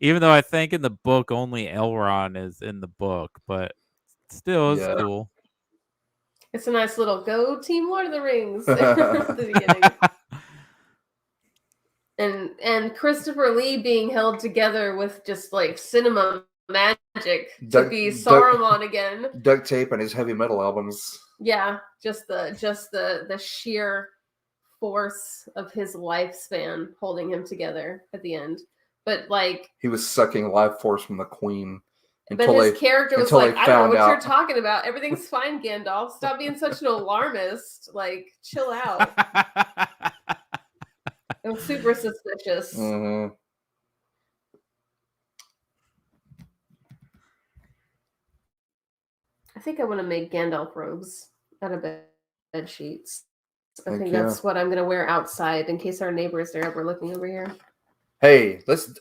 Even though I think in the book only Elrond is in the book, but still it's cool. It's a nice little go Team Lord of the Rings at the beginning. And Christopher Lee being held together with just like cinema magic to be Saruman again. Duct tape and his heavy metal albums. Yeah, just the sheer force of his lifespan holding him together at the end. But like he was sucking life force from the queen. But his character was like, I don't know what you're talking about. Everything's fine, Gandalf. Stop being such an alarmist. Like, chill out. It was super suspicious. Mm-hmm. I think I want to make Gandalf robes out of bed sheets. I think that's what I'm going to wear outside in case our neighbors are ever looking over here. Hey, let's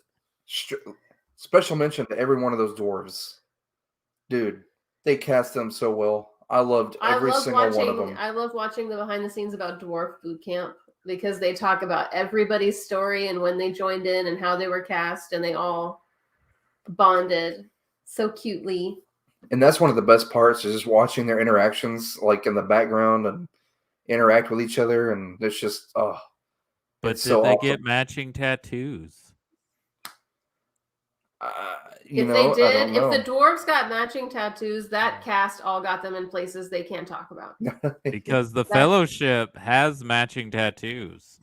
special mention to every one of those dwarves. Dude, they cast them so well. I loved every single one of them. I love watching the behind the scenes about Dwarf Boot Camp because they talk about everybody's story and when they joined in and how they were cast and they all bonded so cutely. And that's one of the best parts is just watching their interactions like in the background and interact with each other. And it's just, But did they get matching tattoos? If the dwarves got matching tattoos, that cast all got them in places they can't talk about. Because the Fellowship has matching tattoos.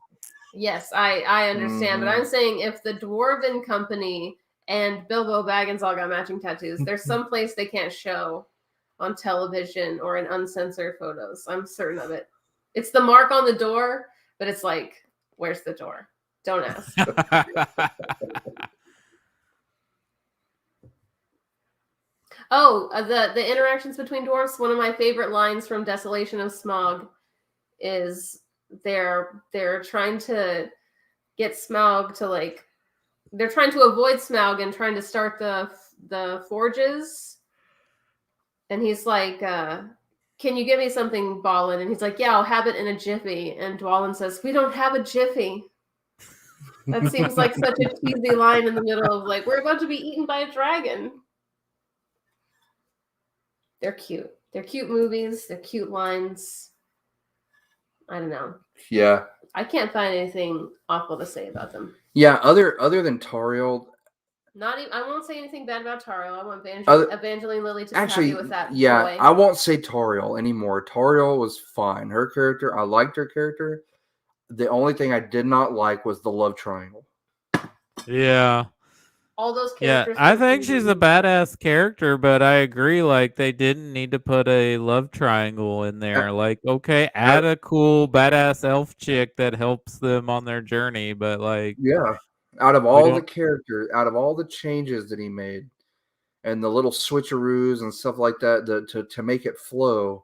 Yes, I understand. But I'm saying if the Dwarven Company and Bilbo Baggins all got matching tattoos, there's some place they can't show on television or in uncensored photos. I'm certain of it. It's the mark on the door, but it's like, where's the door? Don't ask. Oh, the interactions between dwarfs. One of my favorite lines from Desolation of Smaug is they're trying to get Smaug to like, they're trying to avoid Smaug and trying to start the forges, and he's like, can you give me something, Dwalin? And he's like, yeah, I'll have it in a jiffy. And Dwalin says, we don't have a jiffy. That seems like such a cheesy line in the middle of like, we're about to be eaten by a dragon. They're cute. They're cute movies. They're cute lines. I don't know. Yeah. I can't find anything awful to say about them. Yeah, other than Tariel. Not even. I won't say anything bad about Tariel. I want Evangeline Lilly to be actually, happy with that. Yeah, boy. I won't say Tariel anymore. Tariel was fine. Her character, I liked her character. The only thing I did not like was the love triangle. Yeah. All those characters. Yeah, I think she's a badass character, but I agree. Like, they didn't need to put a love triangle in there. Like, okay, add a cool badass elf chick that helps them on their journey. But like, yeah, out of all the characters, out of all the changes that he made, and the little switcheroos and stuff like that, to make it flow,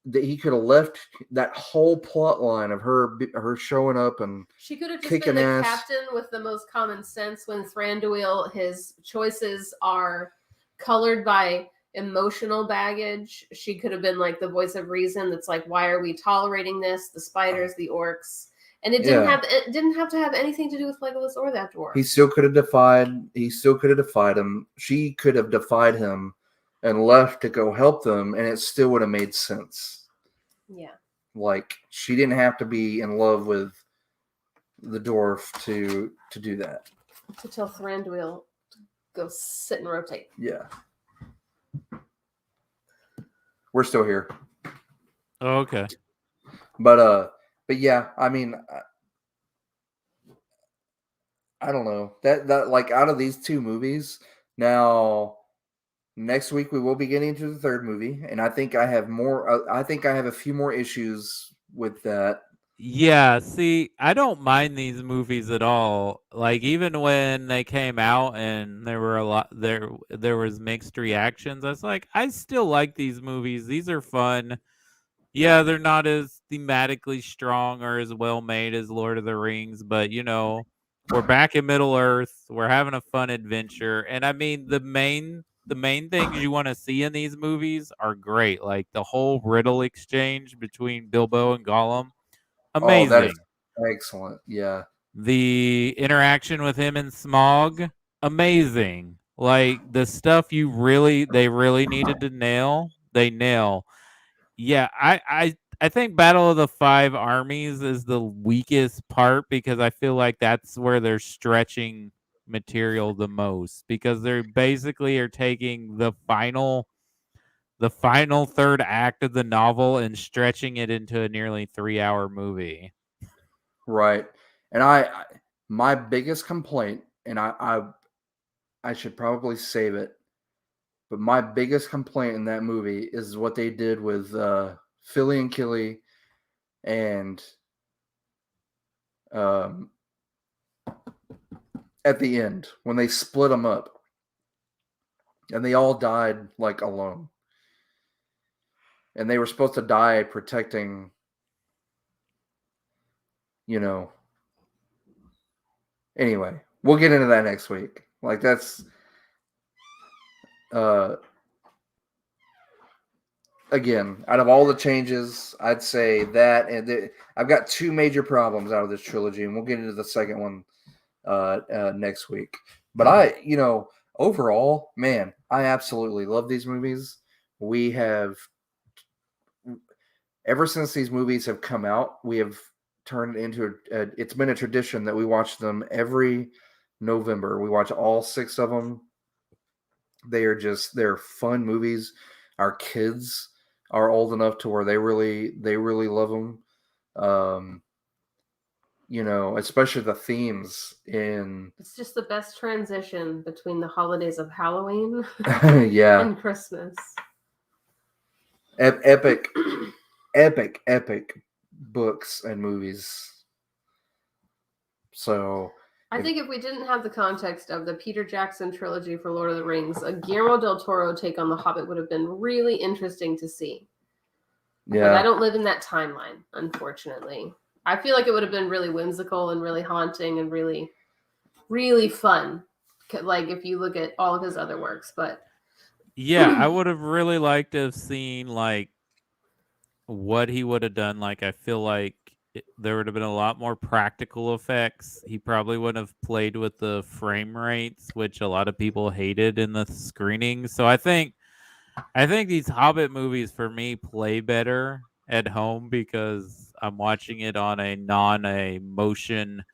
that he could have left that whole plot line of her showing up and she could have just kicking been the ass. captain with the most common sense. When Thranduil, his choices are colored by emotional baggage, she could have been like the voice of reason. That's like, why are we tolerating this? The spiders, the orcs, and it didn't have to have anything to do with Legolas or that dwarf. He still could have defied him. She could have defied him and left to go help them, and it still would have made sense. Yeah. Like, she didn't have to be in love with the dwarf to do that. To tell Thranduil to go sit and rotate. Yeah. We're still here. Oh, okay. But yeah, I mean, I don't know. That like, out of these two movies, now next week we will be getting into the third movie, and I think I have more. I think I have a few more issues with that. Yeah, see, I don't mind these movies at all. Like, even when they came out and there were a lot there was mixed reactions, I was like, I still like these movies. These are fun. Yeah, they're not as thematically strong or as well made as Lord of the Rings, but you know, we're back in Middle Earth. We're having a fun adventure. And I mean, the main things you want to see in these movies are great. Like the whole riddle exchange between Bilbo and Gollum. Amazing. Oh, that is excellent. Yeah. The interaction with him and Smaug, amazing. Like the stuff they really needed to nail, they nail. Yeah, I think Battle of the Five Armies is the weakest part because I feel like that's where they're stretching material the most, because they basically are taking the final third act of the novel and stretching it into a nearly 3-hour movie. Right. And my biggest complaint, and I should probably save it, but my biggest complaint in that movie is what they did with Philly and Killy and at the end when they split them up and they all died like alone. And they were supposed to die protecting, you know. Anyway, we'll get into that next week. Like, that's again, out of all the changes, I'd say that, and I've got two major problems out of this trilogy, and we'll get into the second one next week. But overall, man, I absolutely love these movies. We have, ever since these movies have come out, we have turned into it's been a tradition that we watch them every November. We watch all 6 of them. They're fun movies. Our kids are old enough to where they really love them. especially the themes in It's just the best transition between the holidays of Halloween yeah, and Christmas. epic, epic books and movies. So I think if we didn't have the context of the Peter Jackson trilogy for Lord of the Rings, a Guillermo del Toro take on The Hobbit would have been really interesting to see. But I yeah, don't live in that timeline, unfortunately. I feel like it would have been really whimsical and really haunting and really, really fun. Like if you look at all of his other works, but Yeah, I would have really liked to have seen like what he would have done. Like I feel like there would have been a lot more practical effects. He probably wouldn't have played with the frame rates, which a lot of people hated in the screening. So I think these Hobbit movies for me play better at home because I'm watching it on a motion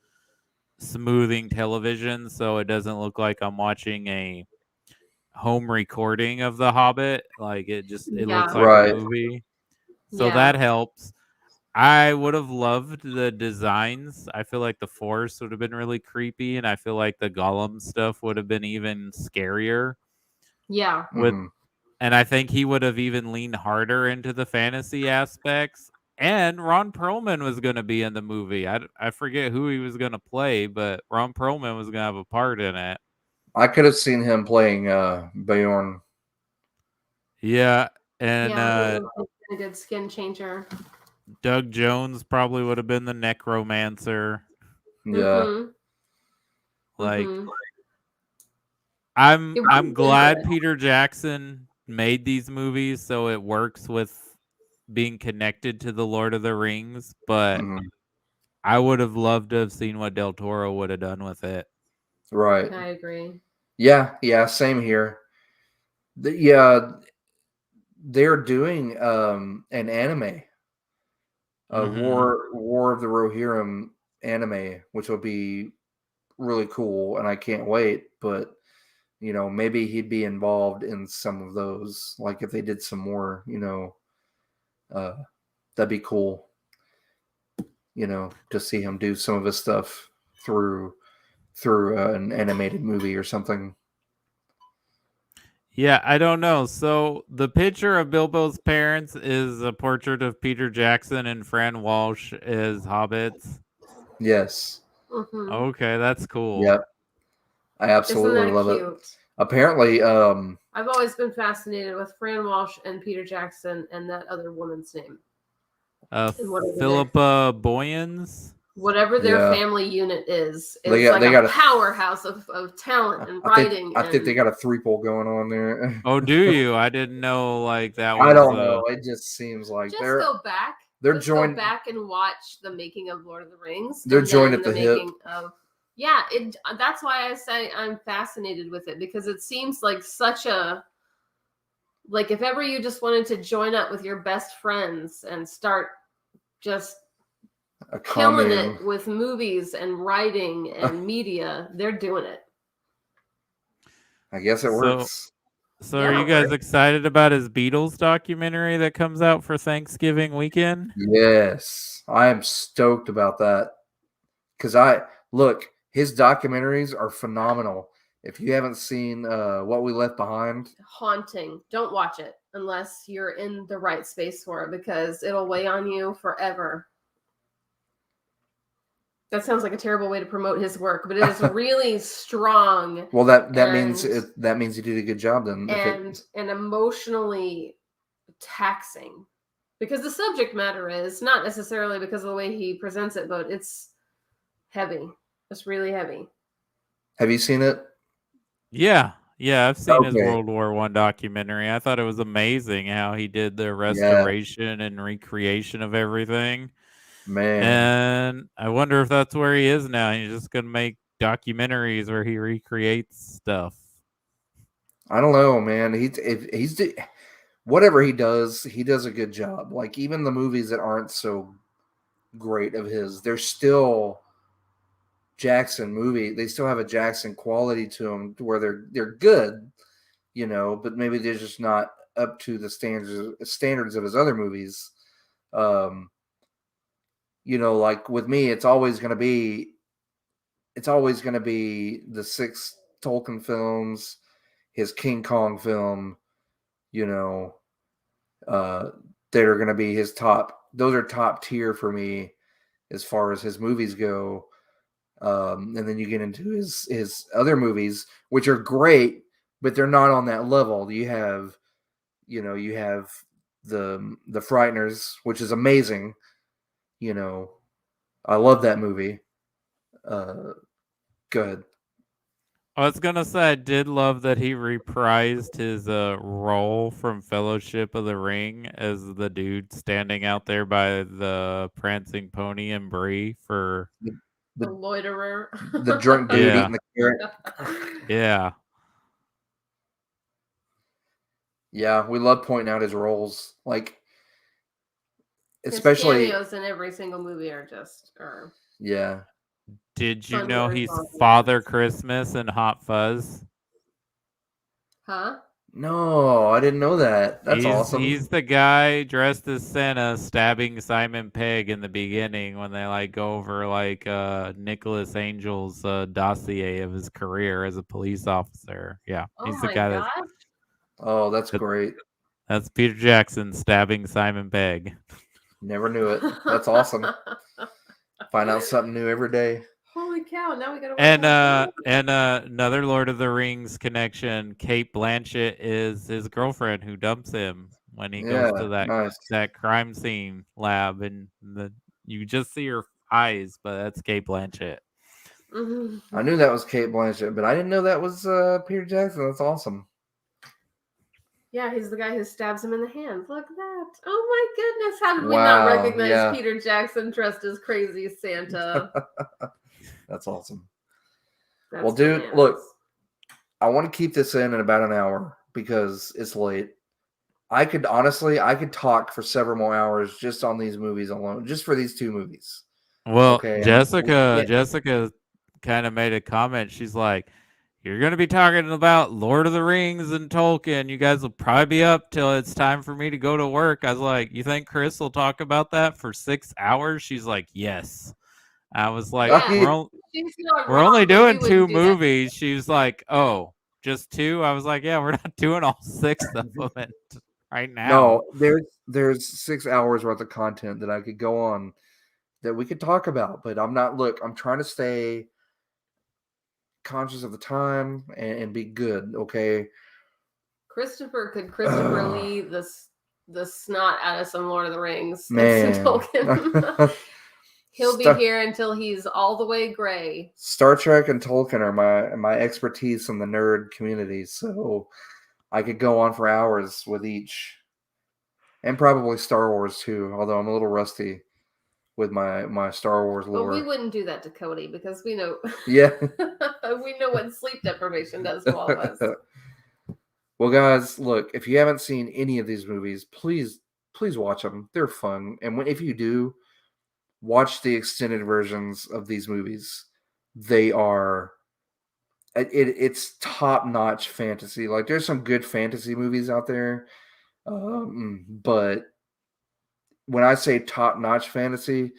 smoothing television, so it doesn't look like I'm watching a home recording of The Hobbit. Like it looks yeah, like a right. movie. So yeah, that helps. I would have loved the designs. I feel like the forest would have been really creepy, and I feel like the Gollum stuff would have been even scarier. yeah, With Mhm. And I think he would have even leaned harder into the fantasy aspects. And Ron Perlman was going to be in the movie. I forget who he was going to play, but Ron Perlman was going to have a part in it. I could have seen him playing Bjorn. Yeah, and yeah. It would have been a good skin changer. Doug Jones probably would have been the necromancer. Yeah, Mm-hmm. Like Mm-hmm. I'm It would I'm have been glad good. Peter Jackson made these movies so it works with being connected to the Lord of the Rings, but mhm, I would have loved to have seen what Del Toro would have done with it. right. I agree. Yeah. Same here. Yeah, they're doing an anime, a Mhm. War of the Rohirrim anime, which will be really cool, and I can't wait. But maybe he'd be involved in some of those. Like if they did some more, uh, that'd be cool. To see him do some of his stuff through an animated movie or something. Yeah, I don't know. So the picture of Bilbo's parents is a portrait of Peter Jackson and Fran Walsh as hobbits. Yes. Mm-hmm. Okay, that's cool. Yep. I Isn't absolutely that love it. cute? Apparently, I've always been fascinated with Fran Walsh and Peter Jackson and that other woman's name. And Philippa Boyens. whatever their yeah, family unit they is got like they a got powerhouse of talent and writing I think they and got a threeple going on there. Oh, do you? I didn't know like that I was don't know. It just seems like just go back. they're Just go joined back and watch the making of Lord of the Rings they're and joined then at the the hip. making of yeah, it that's why I say I'm fascinated with it because it seems like such a like if ever you just wanted to join up with your best friends and start just A killing commune. it with movies and writing and media, they're doing it. I guess it so works. so are Yeah, you it guys works. excited about his Beatles documentary that comes out for Thanksgiving weekend? Yes. I am stoked about that. Because I look, his documentaries are phenomenal. If you haven't seen What We Left Behind, Haunting. Don't watch it unless you're in the right space for it because it'll weigh on you forever. That sounds like a terrible way to promote his work, but it is really strong well, that and that means he did a good job. Then, and emotionally taxing because the subject matter is not necessarily because of the way he presents it, but it's heavy. It's really heavy. have you seen it? Yeah. Yeah, I've seen his Okay, World War One documentary. I thought it was amazing how he did the yeah, restoration and recreation of everything. man. And I wonder if that's where he is now. He's just gonna make documentaries where he recreates stuff. I don't know, man. Whatever he does a good job. Like even the movies that aren't so great of his, they're still Jackson movie. They still have a Jackson quality to them, to where they're good, but maybe they're just not up to the standards of his other movies. Um, like with me, it's always going to be the 6 Tolkien films, his King Kong film, you know, uh, that are going to be his top. Those are top tier for me as far as his movies go. And then you get into his other movies, which are great, but they're not on that level. You have the Frighteners, which is amazing. I love that movie. Go ahead. I was gonna say I did love that he reprised his role from Fellowship of the Ring as the dude standing out there by the prancing pony and Bree for The The loiterer. the drunk dude Yeah. eating the carrot. yeah. Yeah, we love pointing out his roles, like His especially cameos in every single movie are just yeah. Did you fun know to he's recall. Father Christmas in Hot Fuzz? Huh? No, I didn't know that. That's awesome. He's the guy dressed as Santa stabbing Simon Pegg in the beginning when they like go over like Nicholas Angel's dossier of his career as a police officer. Yeah, Oh he's the my guy gosh. Oh, that's great. that's Peter Jackson stabbing Simon Pegg. Never knew it. That's awesome. Find out something new every day. Holy cow! Now we gotta watch And that. another Lord of the Rings connection. Kate Blanchett is his girlfriend who dumps him when he goes to Yeah, nice. that crime scene lab, and you just see her eyes, but that's Kate Blanchett. I knew that was Kate Blanchett, but I didn't know that was Peter Jackson. That's awesome. Yeah, he's the guy who stabs him in the hand. Look at that. Oh my goodness. How did we Wow, not recognize yeah. Peter Jackson dressed as crazy Santa? That's awesome. That's Well, dude, bananas. look, I want to keep this in about an hour because it's late. I could talk for several more hours just on these movies alone, just for these 2 movies. Well, Okay. Jessica kind of made a comment. She's like, "You're going to be talking about Lord of the Rings and Tolkien. You guys will probably be up till it's time for me to go to work." I was like, "You think Chris will talk about that for 6 hours?" She's like, "Yes." I was like, Yeah. She's not we're wrong, only but doing we 2 wouldn't do that. movies." She's like, "Oh, just 2?" I was like, "Yeah, we're not doing all 6 of them right now." No, there's 6 hours worth of content that I could go on that we could talk about, but I'm trying to stay conscious of the time and be good, okay? Could Christopher Lee the snot out of some Lord of the Rings. Man. Tolkien. He'll be here until he's all the way gray. Star Trek and Tolkien are my expertise in the nerd community, so I could go on for hours with each. And probably Star Wars too, although I'm a little rusty with my Star Wars lore. But we wouldn't do that to Cody because we know Yeah. we know what sleep deprivation does to all of us. Well, guys, look, if you haven't seen any of these movies, please watch them. They're fun. And if you do, watch the extended versions of these movies. They are it's top-notch fantasy. Like there's some good fantasy movies out there. But when I say top-notch fantasy,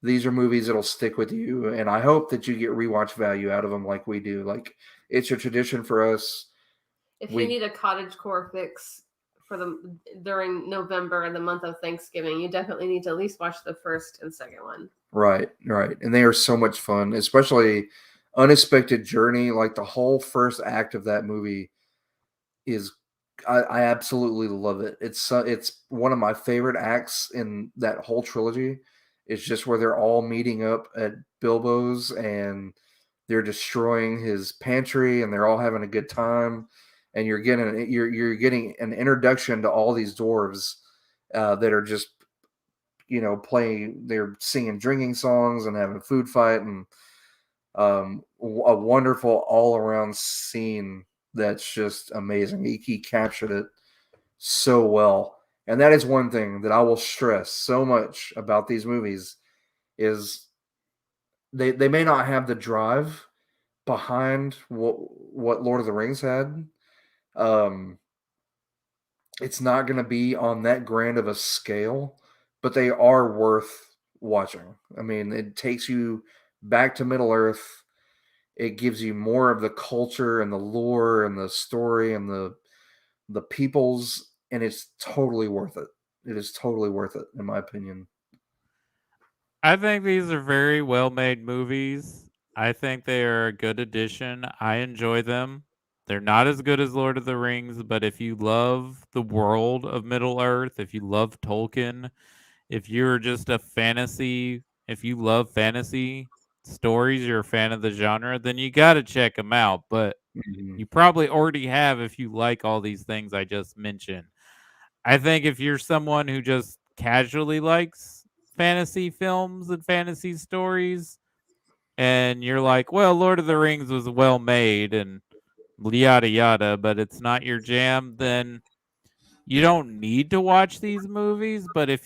these are movies that'll stick with you, and I hope that you get rewatch value out of them like we do. Like it's a tradition for us. If you need a cottagecore fix during November and the month of Thanksgiving, you definitely need to at least watch the first and second one. Right. And they are so much fun, especially Unexpected Journey. Like the whole first act of that movie is, I absolutely love it. It's one of my favorite acts in that whole trilogy. It's just where they're all meeting up at Bilbo's and they're destroying his pantry and they're all having a good time. And you're getting an introduction to all these dwarves that are just playing. They're singing drinking songs and having a food fight and a wonderful all around scene that's just amazing. He captured it so well, and that is one thing that I will stress so much about these movies is they may not have the drive behind what Lord of the Rings had. It's not going to be on that grand of a scale, but they are worth watching. I mean, it takes you back to Middle Earth. It gives you more of the culture and the lore and the story and the peoples, and it's totally worth it. It is totally worth it, in my opinion. I think these are very well made movies. I think they are a good addition. I enjoy them. They're not as good as Lord of the Rings, but if you love the world of Middle Earth, if you love Tolkien, if you're just if you love fantasy stories, you're a fan of the genre, then you got to check them out. But Mhm. you probably already have if you like all these things I just mentioned. I think if you're someone who just casually likes fantasy films and fantasy stories, and you're like, well, Lord of the Rings was well made and yada yada, but it's not your jam, then you don't need to watch these movies. But Yeah.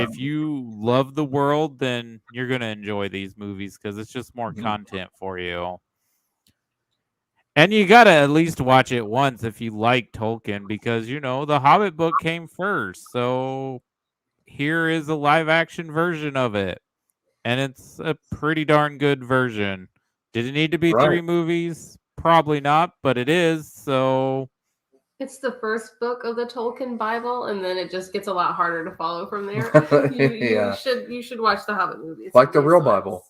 if you love the world, then you're gonna enjoy these movies because it's just more Mhm. content for you. And you gotta at least watch it once if you like Tolkien, because the Hobbit book came first. So here is a live action version of it. And it's a pretty darn good version. Did it need to be Right. 3 movies? Probably not, but it is. So It's the first book of the Tolkien Bible, and then it just gets a lot harder to follow from there. Yeah. You should watch the Hobbit movies. Like the real These ones. Bible.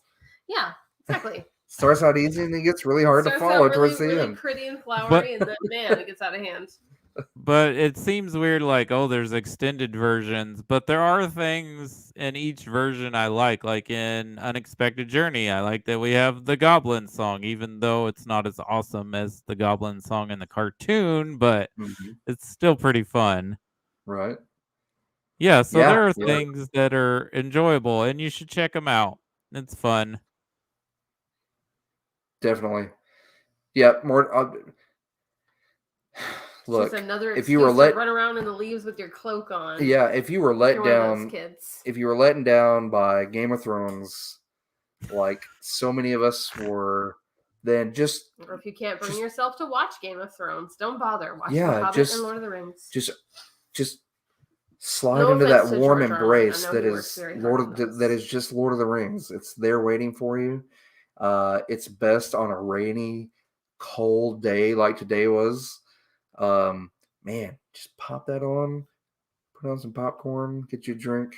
Yeah, exactly. Starts out easy and it gets really hard to Starts follow out towards really, the really end. pretty and flowery, But- and then man, it gets out of hand. But it seems weird, like, oh, there's extended versions, but there are things in each version I like in Unexpected Journey. I like that we have the Goblin song, even though it's not as awesome as the Goblin song in the cartoon, but Mhm. it's still pretty fun. Right. Yeah, so Yeah, there are yeah. things that are enjoyable, and you should check them out. It's fun. Definitely. Yeah, more. Look, Just another if you were excuse to let, run around in the leaves with your cloak on. yeah, if you were let You're one of those down, kids. if you were letting down by Game of Thrones, like so many of us were, then just Or if you can't bring just- yourself to watch Game of Thrones, don't bother. Watch Yeah, The Hobbit just- and Lord of the Rings. just slide No into that offense to warm George R. R. embrace Martin. I know that he works is very hard Lord on of those. that is just Lord of the Rings. It's there waiting for you. It's best on a rainy, cold day like today was. Man, just pop that on, put on some popcorn, get you a drink,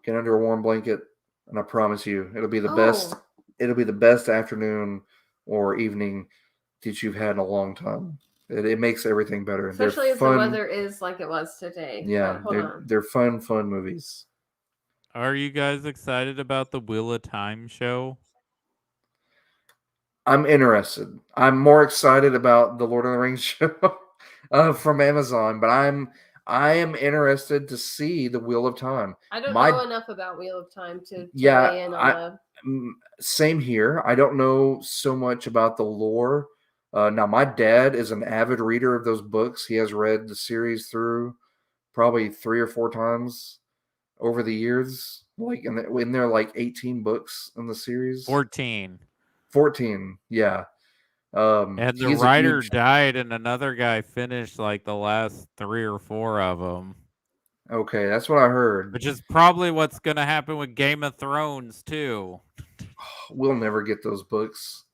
get under a warm blanket, and I promise you, it'll be the best. Oh. It'll be the best afternoon or evening that you've had in a long time. It makes everything better. Especially They're if fun. the weather is like it was today. Yeah, Hold on. they're fun movies. Are you guys excited about the Wheel of Time show? I'm interested. I'm more excited about the Lord of the Rings show from Amazon, but I am interested to see the Wheel of Time. I don't My- know enough about Wheel of Time to Yeah, weigh in on Same here. I don't know so much about the lore. Now, my dad is an avid reader of those books. He has read the series through probably 3 or 4 times over the years. Like, in there, like 18 books in the series. 14. 14, yeah. And the he's a writer huge- died, and another guy finished like the last 3 or 4 of them. Okay, that's what I heard. Which is probably what's going to happen with Game of Thrones, too. We'll never get those books.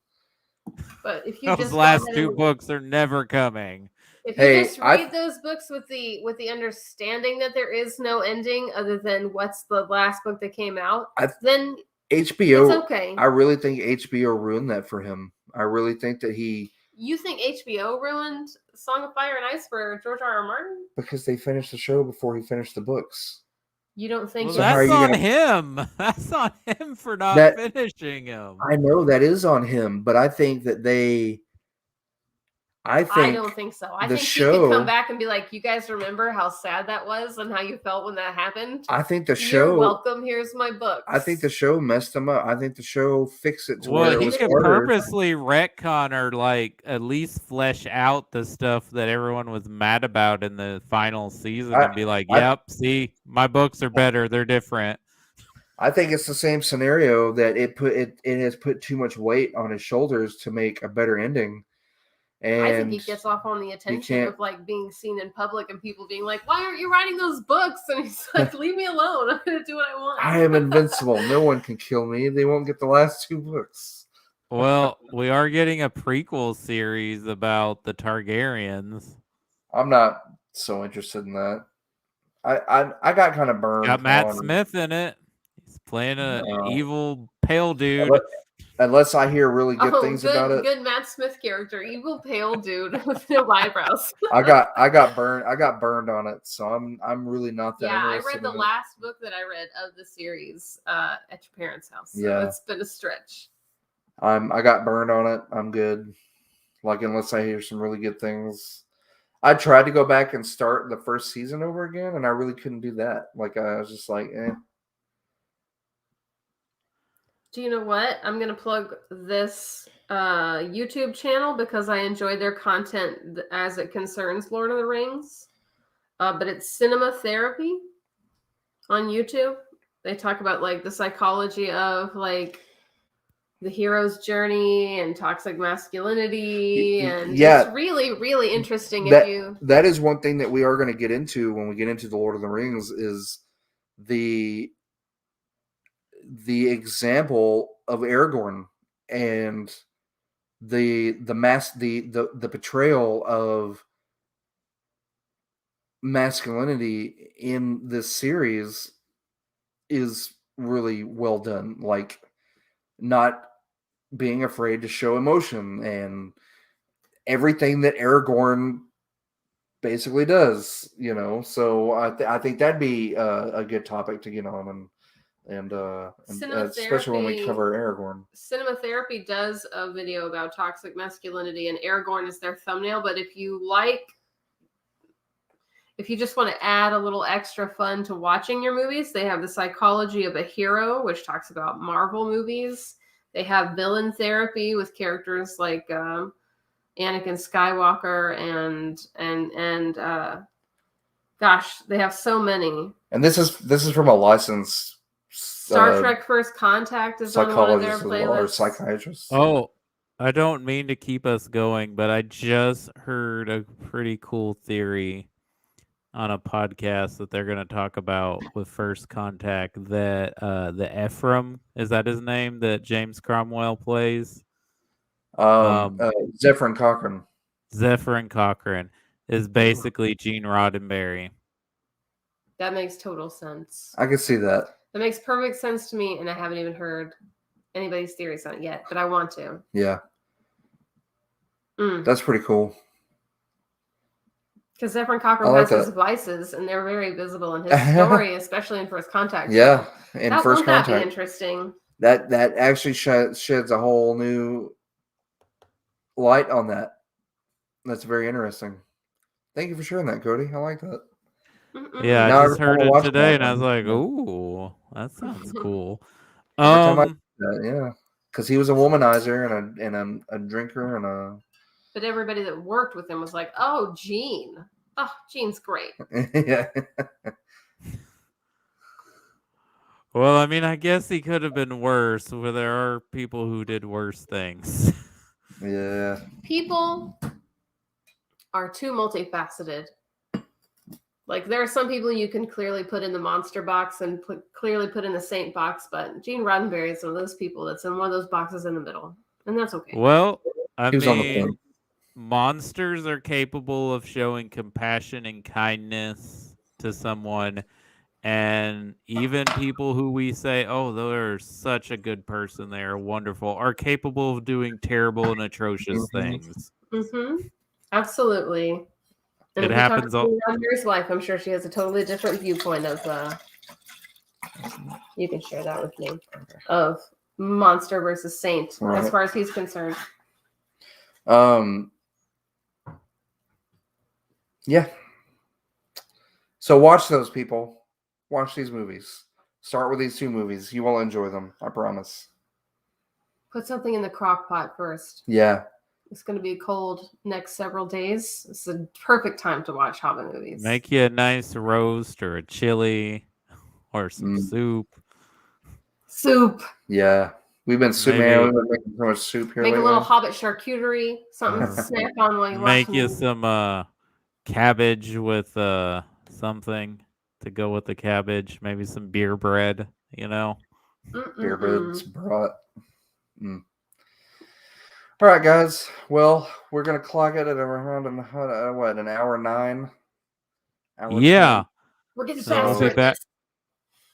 But if you Those just last go ahead 2 and, books are never coming. if you Hey, just read those books with the understanding that there is no ending other than what's the last book that came out, then HBO, it's okay. I really think HBO ruined that for him. I really think that You think HBO ruined Song of Fire and Ice for George R. R. Martin? because they finished the show before he finished the books. You don't think Well, So how are that's you on gonna- him. That's on him for not That- finishing him. I know that is on him, but I think that I don't think so. I the think he could show- come back and be like, "You guys remember how sad that was and how you felt when that happened? I think the You're show welcome. Here's my book." I think the show messed him up. I think the show fixed it to Well, where it he was could harder. purposely retcon or like at least flesh out the stuff that everyone was mad about in the final season and be like, "Yep, see, my books are better. They're different." I think it's the same scenario that it has put too much weight on his shoulders to make a better ending. And I think he gets off on the attention of like being seen in public and people being like, "Why aren't you writing those books?" And he's like, "Leave me alone. I'm gonna do what I want. I am invincible. No one can kill me. They won't get the last 2 books." Well, we are getting a prequel series about the Targaryens. I'm not so interested in that. I got kind of burned. Got Matt Smith in it. He's playing an evil pale dude. Unless I hear really good things about it. Good Matt Smith character, evil pale dude with no eyebrows. I got burned on it, so I'm really not that interested. Yeah, I read the last book that I read of the series at your parents' house. So it's been a stretch. I got burned on it. I'm good. Like, unless I hear some really good things. I tried to go back and start the first season over again, and I really couldn't do that. Like, I was just like, eh. Do you know what? I'm going to plug this YouTube channel because I enjoy their content as it concerns Lord of the Rings. But it's Cinema Therapy on YouTube. They talk about like the psychology of like the hero's journey and toxic masculinity, and it's really, really interesting. That is one thing that we are going to get into when we get into the Lord of the Rings is the example of Aragorn and the portrayal of masculinity in this series is really well done. Like, not being afraid to show emotion and everything that Aragorn basically does, you know. So I think that'd be a good topic to get on, and especially when we cover Aragorn. Cinema Therapy does a video about toxic masculinity, and Aragorn is their thumbnail. But if you just want to add a little extra fun to watching your movies, they have The Psychology of a Hero, which talks about Marvel movies. They have Villain Therapy with characters like Anakin Skywalker and gosh, they have so many. And this is from a licensed Star Trek First Contact is on one of their playlists. Or psychiatrist. Oh, I don't mean to keep us going, but I just heard a pretty cool theory on a podcast that they're going to talk about with First Contact that the Ephraim, is that his name, that James Cromwell plays? Zephyrin Cochrane. Zephyrin Cochrane is basically Gene Roddenberry. That makes total sense. I can see that. That makes perfect sense to me, and I haven't even heard anybody's theories on it yet, but I want to. Yeah. That's pretty cool. Because Zephyrin Cochrane has his vices, and they're very visible in his story, especially in First Contact. Yeah, in First Contact. That be interesting. That actually sheds a whole new light on that. That's very interesting. Thank you for sharing that, Cody. I like that. Yeah, I just heard it today, and I was like, "Ooh, that sounds cool." Yeah, because he was a womanizer and a drinker and a. But everybody that worked with him was like, "Oh, Gene. Oh, Gene's great." Yeah. Well, I mean, I guess he could have been worse. Where there are people who did worse things. Yeah. People are too multifaceted. Like, there are some people you can clearly put in the monster box and clearly put in the saint box, but Gene Roddenberry is one of those people that's in one of those boxes in the middle, and that's okay. Well, I mean, monsters are capable of showing compassion and kindness to someone, and even people who we say, "Oh, they're such a good person, they are wonderful," are capable of doing terrible and atrocious things. Absolutely. And it happens all Roddenberry's wife. I'm sure she has a totally different viewpoint of. You can share that with me of monster versus saint, as far as he's concerned. Yeah. So watch those, people. Watch these movies. Start with these 2 movies. You will enjoy them. I promise. Put something in the crock pot first. Yeah. It's going to be cold next several days. It's a perfect time to watch Hobbit movies. Make you a nice roast or a chili or some soup. Soup. Yeah. We've been soup, man. We've been making so much soup here Make lately. a little Hobbit charcuterie, something to snack on while you Make watch you movies. some cabbage with something to go with the cabbage. Maybe some beer bread. You know. Beer bread's brought. Mm. All right, guys. Well, we're gonna clock it at around an hour 9. Hour Yeah. 10. We're getting So we'll faster be at back. this.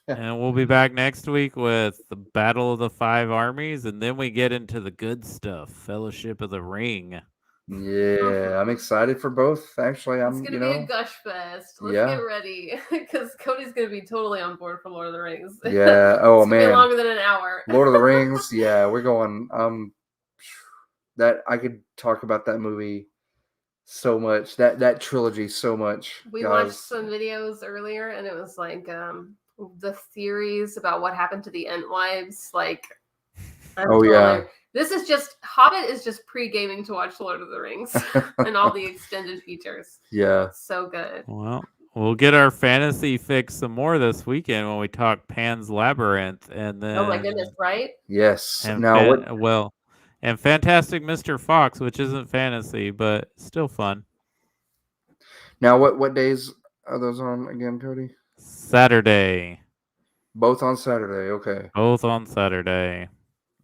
And we'll be back next week with the Battle of the Five Armies, and then we get into the good stuff, Fellowship of the Ring. Yeah, I'm excited for both. Actually, It's gonna be a gush fest. Let's get ready, because Cody's gonna be totally on board for Lord of the Rings. Yeah. Oh it's gonna man, be longer than an hour. Lord of the Rings. Yeah, we're going. That I could talk about that movie so much. That trilogy so much. We guys. watched some videos earlier, and it was like the theories about what happened to the Entwives. Like, this is just Hobbit is just pre-gaming to watch Lord of the Rings and all the extended features. Yeah, so good. Well, we'll get our fantasy fix some more this weekend when we talk Pan's Labyrinth, and then Oh my goodness, right? Yes. And Now and Fantastic Mr. Fox, which isn't fantasy but still fun. Now what days are those on again, Cody? Saturday. Both on Saturday. Okay. Both on Saturday.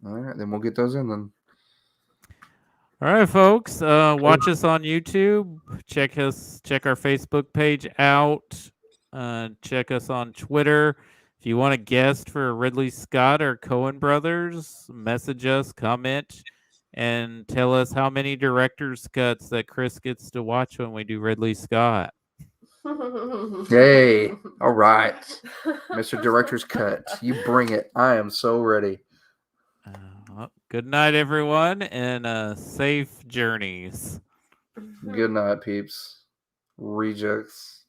All right, then we'll get those in then. All right, folks. Watch us on YouTube. Check our Facebook page out. Check us on Twitter. If you want a guest for Ridley Scott or Coen Brothers, message us, comment, and tell us how many director's cuts that Chris gets to watch when we do Ridley Scott. Yay. All right. Mr. Director's Cut. You bring it. I am so ready. Well, good night, everyone, and safe journeys. Good night, peeps. Rejects.